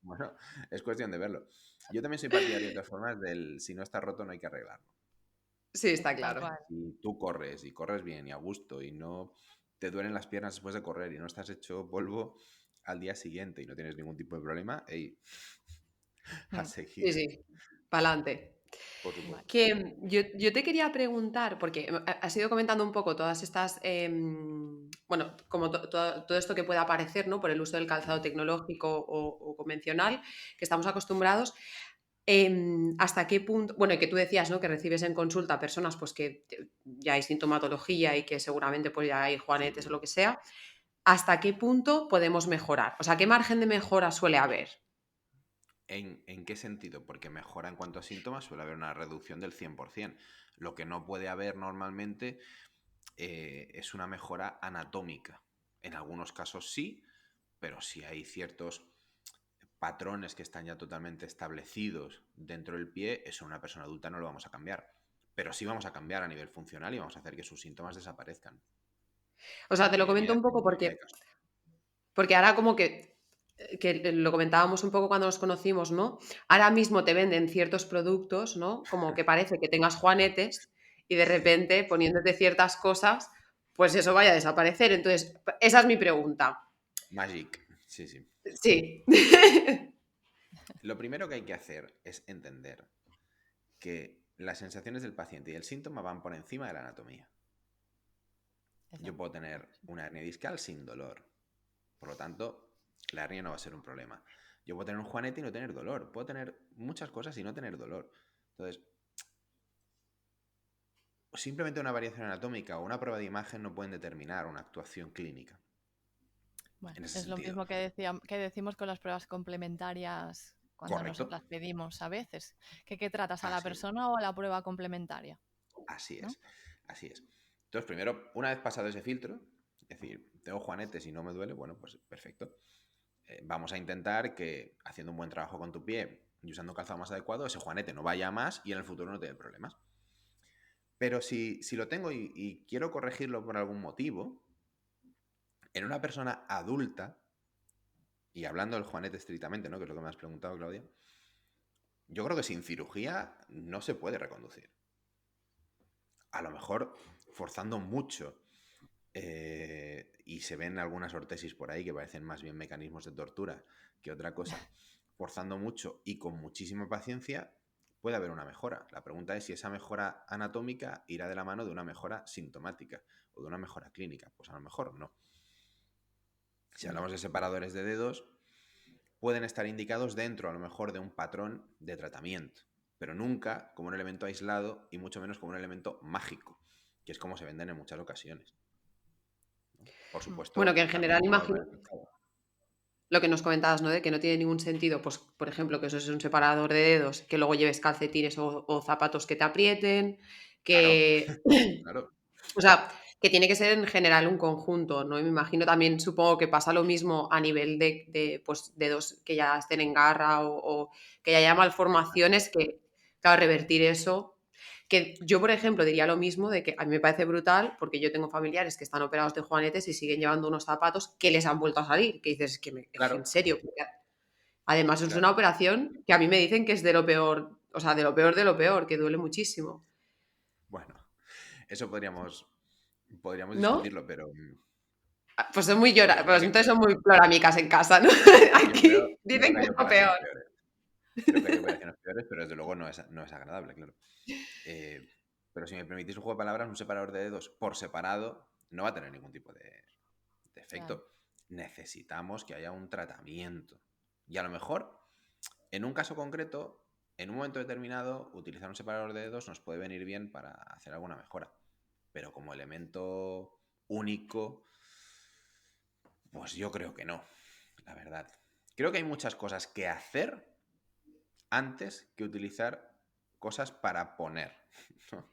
bueno, es cuestión de verlo. Yo también soy partidario, de todas formas, del si no está roto no hay que arreglarlo. Sí, está Tal claro. cual. Si tú corres y corres bien y a gusto y no te duelen las piernas después de correr y no estás hecho polvo al día siguiente y no tienes ningún tipo de problema, hey, a Mm, Sí, seguir, sí, pa'lante. por vale. supuesto. Que yo te quería preguntar, porque has ido comentando un poco todas estas, bueno, como todo esto que pueda aparecer, ¿no? Por el uso del calzado tecnológico o convencional, que estamos acostumbrados. ¿Hasta qué punto? Bueno, y que tú decías, ¿no? Que recibes en consulta personas pues que ya hay sintomatología y que seguramente pues ya hay juanetes o Sí. lo que sea. ¿Hasta qué punto podemos mejorar? O sea, ¿qué margen de mejora suele haber? ¿En qué sentido? Porque mejora en cuanto a síntomas, suele haber una reducción del 100%. Lo que no puede haber normalmente es una mejora anatómica. En algunos casos sí, pero si hay ciertos patrones que están ya totalmente establecidos dentro del pie, eso en una persona adulta no lo vamos a cambiar. Pero sí vamos a cambiar a nivel funcional y vamos a hacer que sus síntomas desaparezcan. O sea, te lo comento un En poco mayoría de porque, casos. porque ahora como que lo comentábamos un poco cuando nos conocimos, ¿no? Ahora mismo te venden ciertos productos, ¿no? Como que parece que tengas juanetes y de repente poniéndote ciertas cosas, pues eso vaya a desaparecer. Entonces, esa es mi pregunta. Magic, sí, sí. Sí. Lo primero que hay que hacer es entender que las sensaciones del paciente y el síntoma van por encima de la anatomía. Yo Exacto. puedo tener una hernia discal sin dolor. Por lo tanto, la hernia no va a ser un problema. Yo puedo tener un juanete y no tener dolor. Puedo tener muchas cosas y no tener dolor. Entonces, simplemente una variación anatómica o una prueba de imagen no pueden determinar una actuación clínica. Bueno, En ese es lo sentido. mismo que decimos con las pruebas complementarias cuando nos Correcto. las pedimos a veces. ¿Qué tratas a la Así es. persona o a la prueba complementaria? Así ¿No? es. Así es. Entonces, primero, una vez pasado ese filtro, es decir, tengo juanetes y no me duele, bueno, pues perfecto. Vamos a intentar que haciendo un buen trabajo con tu pie y usando un calzado más adecuado, ese juanete no vaya más y en el futuro no te dé problemas. Pero si lo tengo y quiero corregirlo por algún motivo, en una persona adulta, y hablando del juanete estrictamente, ¿no? Que es lo que me has preguntado, Claudia, yo creo que sin cirugía no se puede reconducir. A lo mejor forzando mucho. Y se ven algunas ortesis por ahí que parecen más bien mecanismos de tortura que otra cosa. Forzando mucho y con muchísima paciencia puede haber una mejora. La pregunta es si esa mejora anatómica irá de la mano de una mejora sintomática o de una mejora clínica. Pues a lo mejor no. Si hablamos de separadores de dedos, pueden estar indicados dentro a lo mejor de un patrón de tratamiento, pero nunca como un elemento aislado y mucho menos como un elemento mágico, que es como se venden en muchas ocasiones. Por Bueno, supuesto, que en lo general mismo vale imagino para el calzado. lo que nos comentabas, ¿no? De que no tiene ningún sentido, pues, por ejemplo, que eso es un separador de dedos, que luego lleves calcetines o zapatos que te aprieten, Claro, que, claro, o sea, que tiene que ser en general un conjunto, ¿no? Y me imagino también, supongo que pasa lo mismo a nivel de, pues, dedos que ya estén en garra o que ya haya malformaciones, que, claro, revertir eso. Que yo, por ejemplo, diría lo mismo de que a mí me parece brutal porque yo tengo familiares que están operados de juanetes y siguen llevando unos zapatos que les han vuelto a salir, que dices, es que en claro, serio, porque además es una claro. operación que a mí me dicen que es de lo peor, o sea, de lo peor, que duele muchísimo, Bueno, eso podríamos ¿no? discutirlo, pero Pues son muy yo creo pues entonces que son muy ploramicas en casa, ¿no? Aquí yo creo dicen que que hay es lo operaciones peor. peores. Creo que hay operaciones peores, pero desde luego no es agradable, claro. Pero si me permitís un juego de palabras, un separador de dedos por separado no va a tener ningún tipo de Claro. efecto. Necesitamos que haya un tratamiento. Y a lo mejor, en un caso concreto, en un momento determinado, utilizar un separador de dedos nos puede venir bien para hacer alguna mejora. Pero como elemento único, pues yo creo que no, la verdad. Creo que hay muchas cosas que hacer antes que utilizar cosas para poner. ¿No?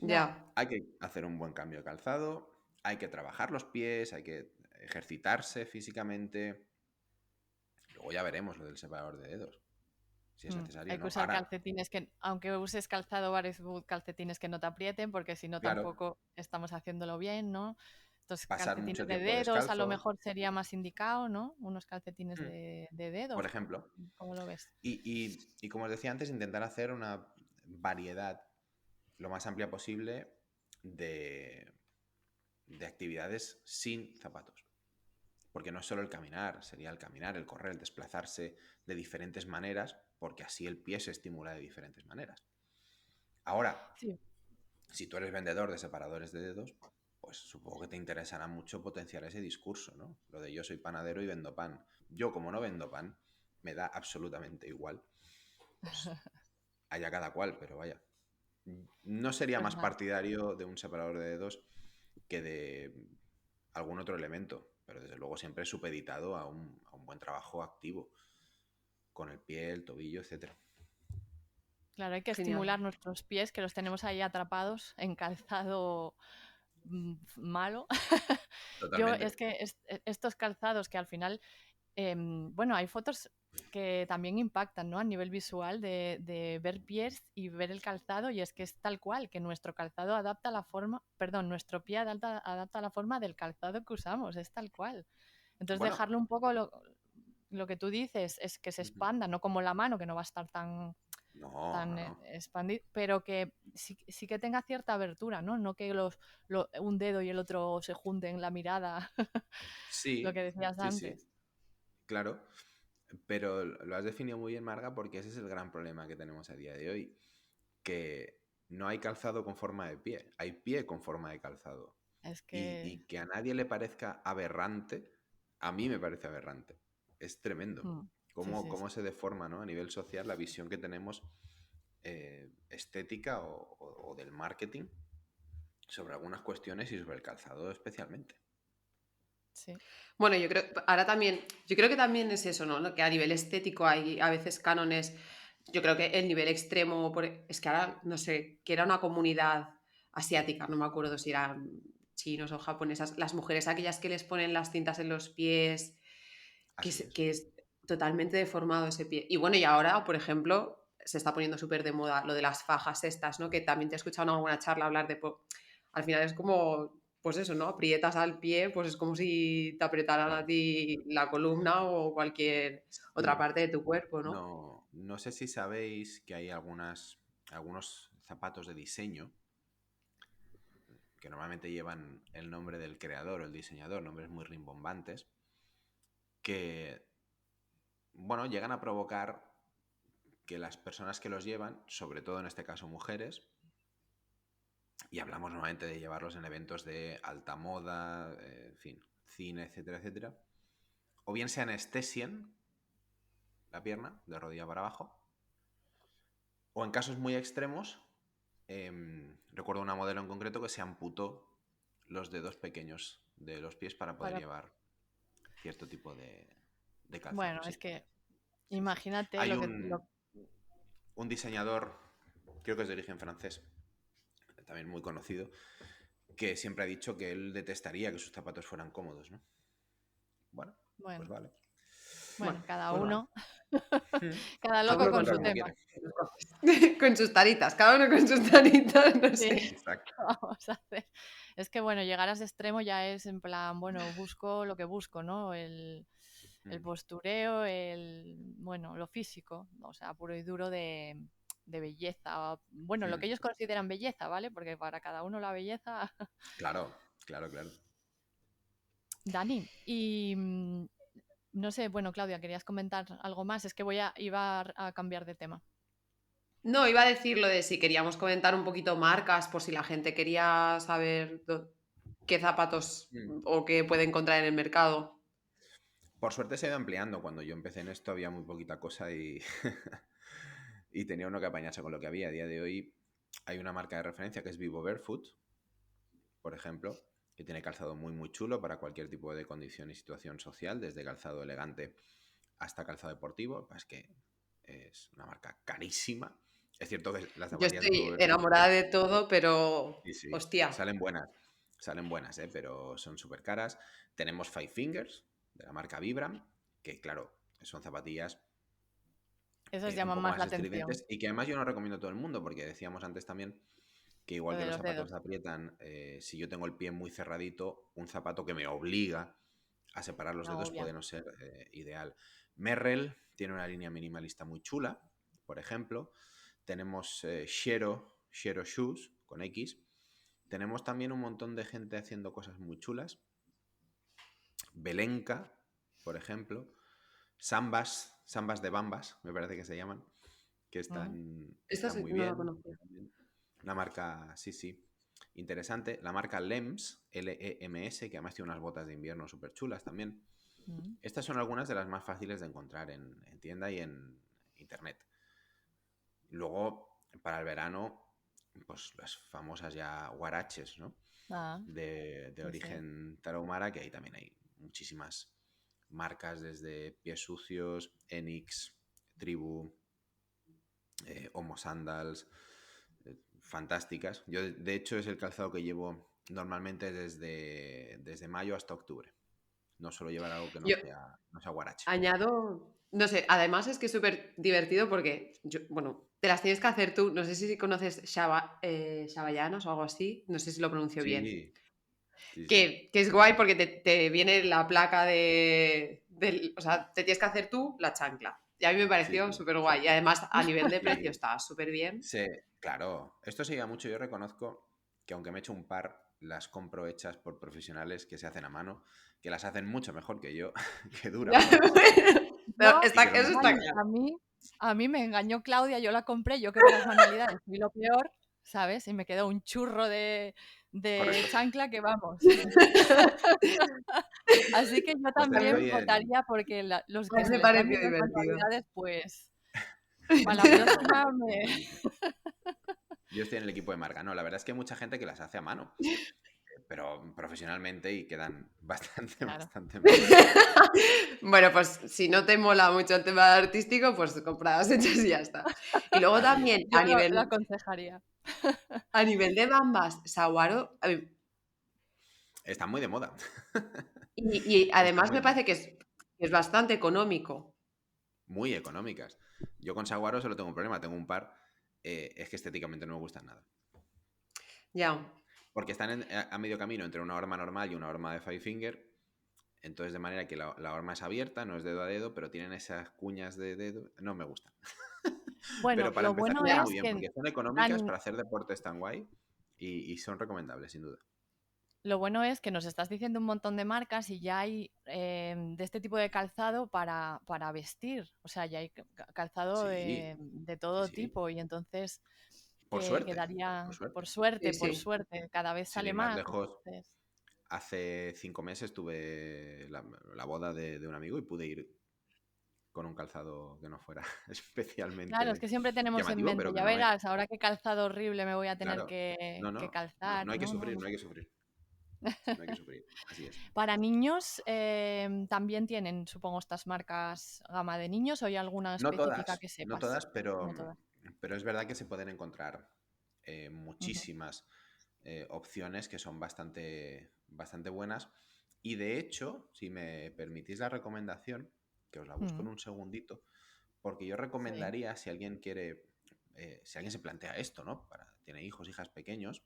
Ya. Hay que hacer un buen cambio de calzado, hay que trabajar los pies, hay que ejercitarse físicamente. Luego ya veremos lo del separador de dedos, si es necesario, Hay que ¿no? usar Ahora, calcetines que, aunque uses calzado barefoot, calcetines que no te aprieten, porque si no claro, tampoco estamos haciéndolo bien, ¿no? Entonces, pasar mucho calcetines de tiempo dedos a lo descalzo, mejor sería más indicado, ¿no? Unos calcetines de por dedos, ejemplo. ¿cómo lo ves? Y como os decía antes, intentar hacer una variedad lo más amplia posible de, de actividades sin zapatos. Porque no es solo el caminar, sería el caminar, el correr, el desplazarse de diferentes maneras, porque así el pie se estimula de diferentes maneras. Ahora, Sí, si tú eres vendedor de separadores de dedos, pues supongo que te interesará mucho potenciar ese discurso, ¿no? Lo de yo soy panadero y vendo pan. Yo, como no vendo pan, me da absolutamente igual. Pues haya cada cual, pero vaya. No sería pues más nada. partidario de un separador de dedos que de algún otro elemento, pero desde luego siempre supeditado a un buen trabajo activo con el pie, el tobillo, etcétera. Claro, hay que Genial. estimular nuestros pies, que los tenemos ahí atrapados en calzado malo. Yo Totalmente. es que estos calzados que al final, bueno, hay fotos que también impactan, ¿no? A nivel visual de ver pies y ver el calzado, y es que es tal cual, que nuestro calzado adapta la forma, perdón, nuestro pie adapta la forma del calzado que usamos, es tal cual. Entonces Bueno, dejarlo un poco lo que tú dices, es que se expanda, no como la mano, que no va a estar no, tan no, no. expandido, pero que sí que tenga cierta abertura, ¿no? No que un dedo y el otro se junten la mirada, lo que Sí, decías sí, sí, antes. claro. Pero lo has definido muy bien, Marga, porque ese es el gran problema que tenemos a día de hoy, que no hay calzado con forma de pie, hay pie con forma de calzado. Es que... Y que a nadie le parezca aberrante, a mí me parece aberrante. Es tremendo. Sí, Cómo, sí, sí. cómo se deforma, ¿no? A nivel social la visión que tenemos estética o del marketing sobre algunas cuestiones y sobre el calzado especialmente. Sí. Bueno, yo creo que también es eso, ¿no? Que a nivel estético hay a veces cánones, yo creo que el nivel extremo, es que ahora, no sé, que era una comunidad asiática, no me acuerdo si eran chinos o japonesas, las mujeres aquellas que les ponen las cintas en los pies, Así es. que es totalmente deformado ese pie. Y bueno, y ahora, por ejemplo, se está poniendo súper de moda lo de las fajas estas, ¿no? Que también te he escuchado en alguna charla hablar de... Al final es como, pues eso, ¿no? Aprietas al pie, pues es como si te apretaran a ti la columna o cualquier otra Sí. parte de tu cuerpo, ¿no? No sé si sabéis que hay algunos zapatos de diseño que normalmente llevan el nombre del creador o el diseñador, nombres muy rimbombantes, que, bueno, llegan a provocar que las personas que los llevan, sobre todo en este caso mujeres, y hablamos normalmente de llevarlos en eventos de alta moda, en fin, cine, etcétera, etcétera, o bien se anestesien la pierna de rodilla para abajo, o en casos muy extremos, recuerdo una modelo en concreto que se amputó los dedos pequeños de los pies para poder Para... llevar cierto tipo de calzado. Bueno, Sí. es que Sí. imagínate Hay lo que... un diseñador, creo que es de origen francés, también muy conocido, que siempre ha dicho que él detestaría que sus zapatos fueran cómodos, ¿no? Bueno, pues Bueno, vale. bueno, cada pues vale. uno, cada Cada loco uno con con su Cada como tema. quiere. con sus taritas, cada uno con sus taritas, no Sí, sé. Exacto. vamos a hacer. Es que bueno, llegar a ese extremo ya es en plan, bueno, busco lo que busco, ¿no? El postureo, bueno, lo físico, o sea, puro y duro de belleza. Bueno, lo que ellos consideran belleza, ¿vale? Porque para cada uno la belleza. Claro, claro, claro. Dani, y no sé, bueno, Claudia, ¿querías comentar algo más? Es que iba a cambiar de tema. No, iba a decir lo de si queríamos comentar un poquito marcas, por si la gente quería saber qué zapatos o qué puede encontrar en el mercado. Por suerte se ha ido ampliando. Cuando yo empecé en esto había muy poquita cosa y, y tenía uno que apañarse con lo que había. A día de hoy hay una marca de referencia que es Vivo Barefoot, por ejemplo, que tiene calzado muy muy chulo para cualquier tipo de condición y situación social, desde calzado elegante hasta calzado deportivo. Es que es una marca carísima. Es cierto que las Yo zapatillas de Vivo estoy Barefoot, enamorada de todo, pero sí, hostia, salen buenas, pero son súper caras. Tenemos Five Fingers, de la marca Vibram, que claro, son zapatillas Esas un llaman poco más más la atención, estridentes y que además yo no recomiendo a todo el mundo, porque decíamos antes también que lo igual que de los los zapatos dedos. te aprietan, si yo tengo el pie muy cerradito, un zapato que me obliga a separar los Me dedos agobia. puede no ser ideal. Merrell tiene una línea minimalista muy chula, por ejemplo. Tenemos Shero Shoes, con X. Tenemos también un montón de gente haciendo cosas muy chulas. Belenka, por ejemplo. Sambas de Bambas, me parece que se llaman, que esta están muy no la bien. conocía. Una marca, sí, interesante. La marca Lems, Lems, que además tiene unas botas de invierno súper chulas también. Estas son algunas de las más fáciles de encontrar en tienda y en internet. Luego, para el verano, pues las famosas ya huaraches, ¿no? De Sí. origen tarahumara, que ahí también hay muchísimas marcas, desde Pies Sucios, Enix, Tribu, Homo Sandals, fantásticas. Yo, de hecho, es el calzado que llevo normalmente desde mayo hasta octubre. No suelo llevar algo que no Yo sea guarache. añado, no sé, además es que es súper divertido porque, bueno, te las tienes que hacer tú. No sé si conoces Shavayanas o algo así, no sé si lo pronuncio bien. Sí, sí, sí. Que es guay porque te viene la placa o sea, te tienes que hacer tú la chancla. Y a mí me Sí, pareció sí. súper guay. Y además, a nivel de precio Y está súper bien. sí, claro. Esto se lleva mucho. Yo reconozco que aunque me he hecho un par, las compro hechas por profesionales que se hacen a mano, que las hacen mucho mejor que yo, que duran mucho más Pero No, y que son eso más está Dani, claro. a mí me engañó Claudia, yo la compré, yo que para las manualidades fui lo peor, ¿sabes? Y me quedó un churro de correcto. chancla que vamos. Así que yo Pues también votaría porque los que se Me les dan pareció bien las divertido. manualidades, pues para la próxima yo estoy en el equipo de marca. No, la verdad es que hay mucha gente que las hace a mano, pero profesionalmente y quedan bastante, Claro. bastante mejor. Bueno, pues si no te mola mucho el tema artístico, pues compradas hechas y ya está. Y luego Así es. también, Yo lo aconsejaría. a nivel de bambas, Saguaro, Está muy de moda. y Está además muy me de moda. parece que es bastante económico. muy económicas. Yo con Saguaro solo tengo un problema, tengo un par, es que estéticamente no me gustan nada. Ya. Porque están a medio camino entre una horma normal y una horma de Five Finger. Entonces, de manera que la horma es abierta, no es dedo a dedo, pero tienen esas cuñas de dedo. No me gustan. Bueno, Pero para lo empezar bueno está Ya. es muy bien, que, porque son económicas Dani, para hacer deportes tan guay y son recomendables, sin duda. lo bueno es que nos estás diciendo un montón de marcas y ya hay de este tipo de calzado para vestir. O sea, ya hay calzado Sí, de sí, todo sí. tipo y entonces Por que suerte, por quedaría, suerte. Sí, por sí. suerte, cada vez Sin sale ir más más. lejos, Entonces, hace 5 meses tuve la boda de un amigo y pude ir con un calzado que no fuera claro, es especialmente que siempre tenemos en llamativo, mente, pero que ya no me... verás, ahora qué calzado horrible me voy a tener Claro, no, que no, no, no calzar. hay que No, no, sufrir, no no. hay que sufrir, no hay que sufrir, así es. Para niños también tienen, supongo, estas marcas gama de niños o hay alguna específica que No sepas. todas, pero, No todas. pero es verdad que se pueden encontrar Ujú. muchísimas opciones que son bastante buenas. Y de hecho, si me permitís la recomendación, que os la busco en Mm, un segundito, porque yo sí, recomendaría, si alguien quiere, si alguien se plantea esto, ¿no? Tiene hijos, hijas pequeños,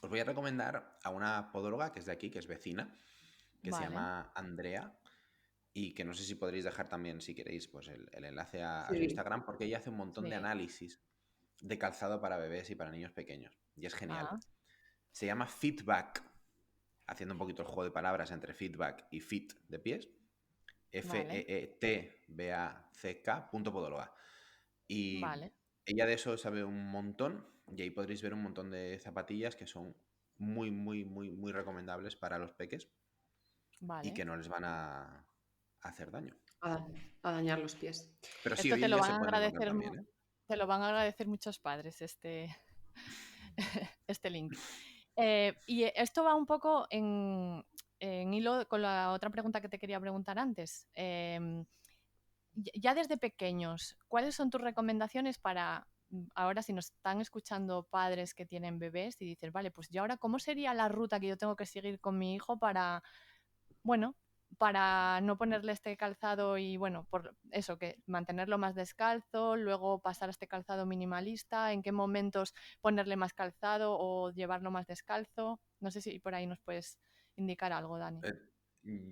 os voy a recomendar a una podóloga que es de aquí, que es vecina, que se vale. llama Andrea, y que no sé si podréis dejar también, si queréis, pues el enlace a su Sí. Instagram, porque ella hace un montón de Sí. análisis de calzado para bebés y para niños pequeños. Y es genial. Ah, Se llama Feedback, haciendo un poquito el juego de palabras entre feedback y fit de pies. vale, feetback.podóloga. Y vale, ella de eso sabe un montón, y ahí podréis ver un montón de zapatillas que son muy, muy, muy, muy recomendables para los peques y vale. que no les van a hacer daño. A, a dañar los pies. Pero sí, Esto hoy te en lo día van se a pueden encontrar agradecer, también, ¿eh? te lo van a agradecer muchos padres, este link. Y esto va un poco en hilo con la otra pregunta que te quería preguntar antes. Ya desde pequeños, ¿cuáles son tus recomendaciones para ahora si nos están escuchando padres que tienen bebés y dices, vale, pues yo ahora, ¿cómo sería la ruta que yo tengo que seguir con mi hijo para, bueno, para no ponerle este calzado y, bueno, por eso, que mantenerlo más descalzo, luego pasar a este calzado minimalista, en qué momentos ponerle más calzado o llevarlo más descalzo? No sé si por ahí nos puedes indicar algo, Dani. Eh,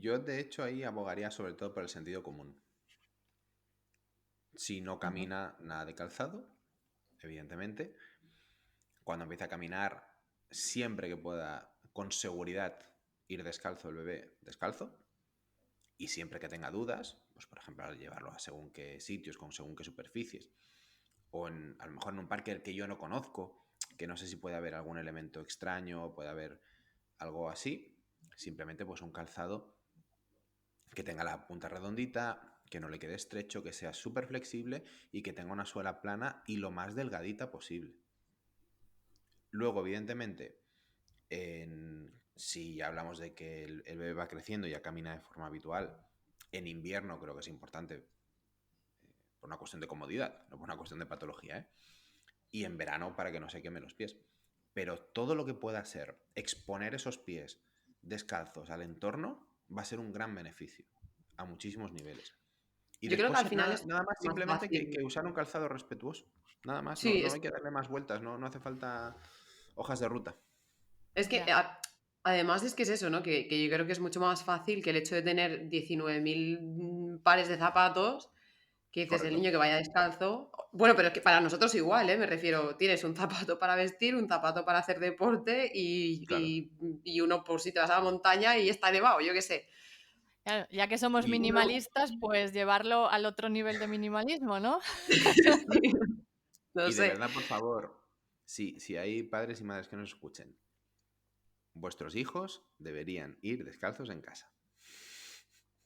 Yo, de hecho, ahí abogaría sobre todo por el sentido común. Si no Ujú. camina, nada de calzado, evidentemente. Cuando empiece a caminar, siempre que pueda, con seguridad, ir descalzo el bebé, descalzo. Y siempre que tenga dudas, pues por ejemplo, al llevarlo a según qué sitios, con según qué superficies, o a lo mejor en un parque que yo no conozco, que no sé si puede haber algún elemento extraño, puede haber algo así, simplemente pues un calzado que tenga la punta redondita, que no le quede estrecho, que sea súper flexible y que tenga una suela plana y lo más delgadita posible. Luego, evidentemente, si hablamos de que el bebé va creciendo y ya camina de forma habitual, en invierno creo que es importante por una cuestión de comodidad, no por una cuestión de patología, ¿eh? Y en verano para que no se quemen los pies. Pero todo lo que pueda ser exponer esos pies descalzos al entorno va a ser un gran beneficio a muchísimos niveles. Y Yo creo que después al final nada, es nada más más simplemente que fácil. usar un calzado respetuoso. Nada más, no, Sí, no hay que darle más vueltas, no, no hace falta hojas de ruta. es que Ya, además es que es eso, ¿no? Que yo creo que es mucho más fácil que el hecho de tener 19.000 pares de zapatos, que dices el Correcto. niño que vaya descalzo. Bueno, pero es que para nosotros igual, ¿eh? Me refiero, tienes un zapato para vestir, un zapato para hacer deporte Claro. y uno por si te vas a la montaña y está nevado, yo qué sé. claro, ya que somos Y, Uno- minimalistas, pues llevarlo al otro nivel de minimalismo, ¿no? No y de sé. verdad, por favor, si hay padres y madres que nos escuchen, vuestros hijos deberían ir descalzos en casa.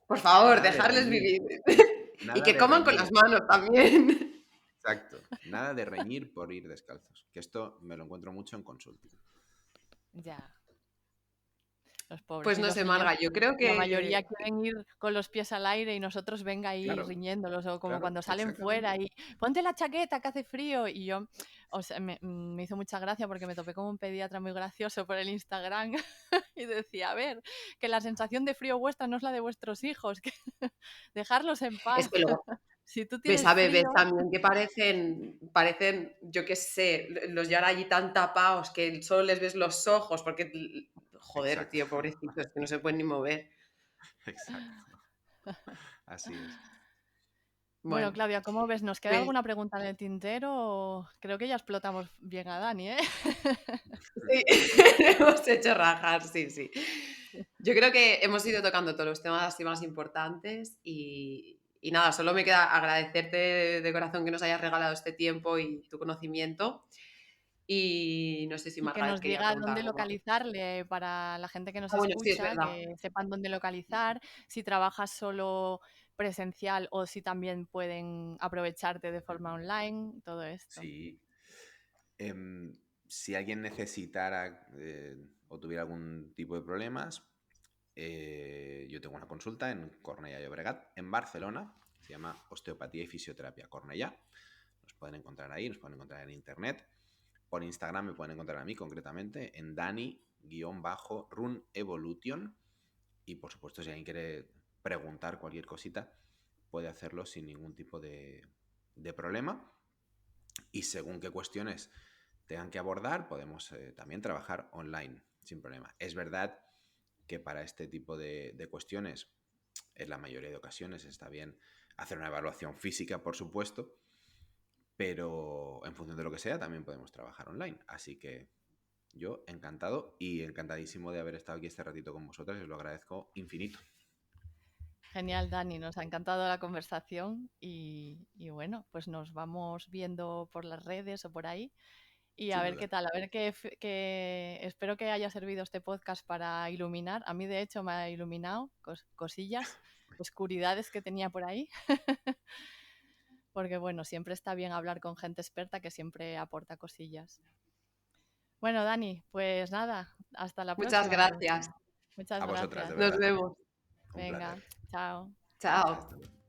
Por favor, Nada de dejarles reñir, vivir. Y nada que de coman con las reñir. manos también. Exacto. Nada de reñir por ir descalzos. Que esto me lo encuentro mucho en consulta. Ya. Esos Pues no pobrecitos sé, niños, Marga, yo creo la mayoría que quieren ir con los pies al aire y nosotros venga ahí Claro, riñéndolos, o como claro, cuando salen fuera exactamente. y ponte la chaqueta que hace frío. Y yo, o sea, me hizo mucha gracia porque me topé con un pediatra muy gracioso por el Instagram y decía, a ver, que la sensación de frío vuestra no es la de vuestros hijos, que dejarlos en es paz. que luego Si tú ves tienes a bebés frío, también que parecen, yo qué sé, los llevan allí tan tapados que solo les ves los ojos, porque, joder, Exacto, tío, pobrecitos, que no se pueden ni mover. exacto. Así es. bueno, Bueno, Claudia, ¿cómo ves? ¿Nos queda pues alguna pregunta en el tintero? Creo que ya explotamos bien a Dani, ¿eh? sí, hemos hecho rajar, sí, sí. Yo creo que hemos ido tocando todos los temas así más importantes y nada, solo me queda agradecerte de corazón que nos hayas regalado este tiempo y tu conocimiento. Y no sé si Y que Margaret nos quería diga preguntar dónde algo más. localizarle para la gente que nos Ah, bueno, sí, es escucha, verdad. que sepan dónde localizar, si trabajas solo presencial o si también pueden aprovecharte de forma online, todo esto. Sí. Em, si alguien necesitara o tuviera algún tipo de problemas, yo tengo una consulta en Cornellà y Llobregat, en Barcelona. Se llama Osteopatía y Fisioterapia Cornellà. Nos pueden encontrar ahí, nos pueden encontrar en internet. Por Instagram me pueden encontrar a mí concretamente en Dani-Run Evolution. Y por supuesto, si alguien quiere preguntar cualquier cosita, puede hacerlo sin ningún tipo de problema. Y según qué cuestiones tengan que abordar, podemos también trabajar online sin problema. Es verdad que para este tipo de cuestiones, en la mayoría de ocasiones está bien hacer una evaluación física, por supuesto, pero en función de lo que sea, también podemos trabajar online. Así que yo encantado y encantadísimo de haber estado aquí este ratito con vosotras, y os lo agradezco infinito. Genial, Dani, nos ha encantado la conversación y bueno, pues nos vamos viendo por las redes o por ahí y a Sin ver qué duda. tal, a ver que espero que haya servido este podcast para iluminar. A mí, de hecho, me ha iluminado cosillas, oscuridades que tenía por ahí. Porque bueno, siempre está bien hablar con gente experta que siempre aporta cosillas. Bueno, Dani, pues nada, hasta la Muchas próxima. gracias. Muchas A vosotras, de gracias. Nos verdad. vemos. Un placer. Venga, chao. Chao. Hasta luego.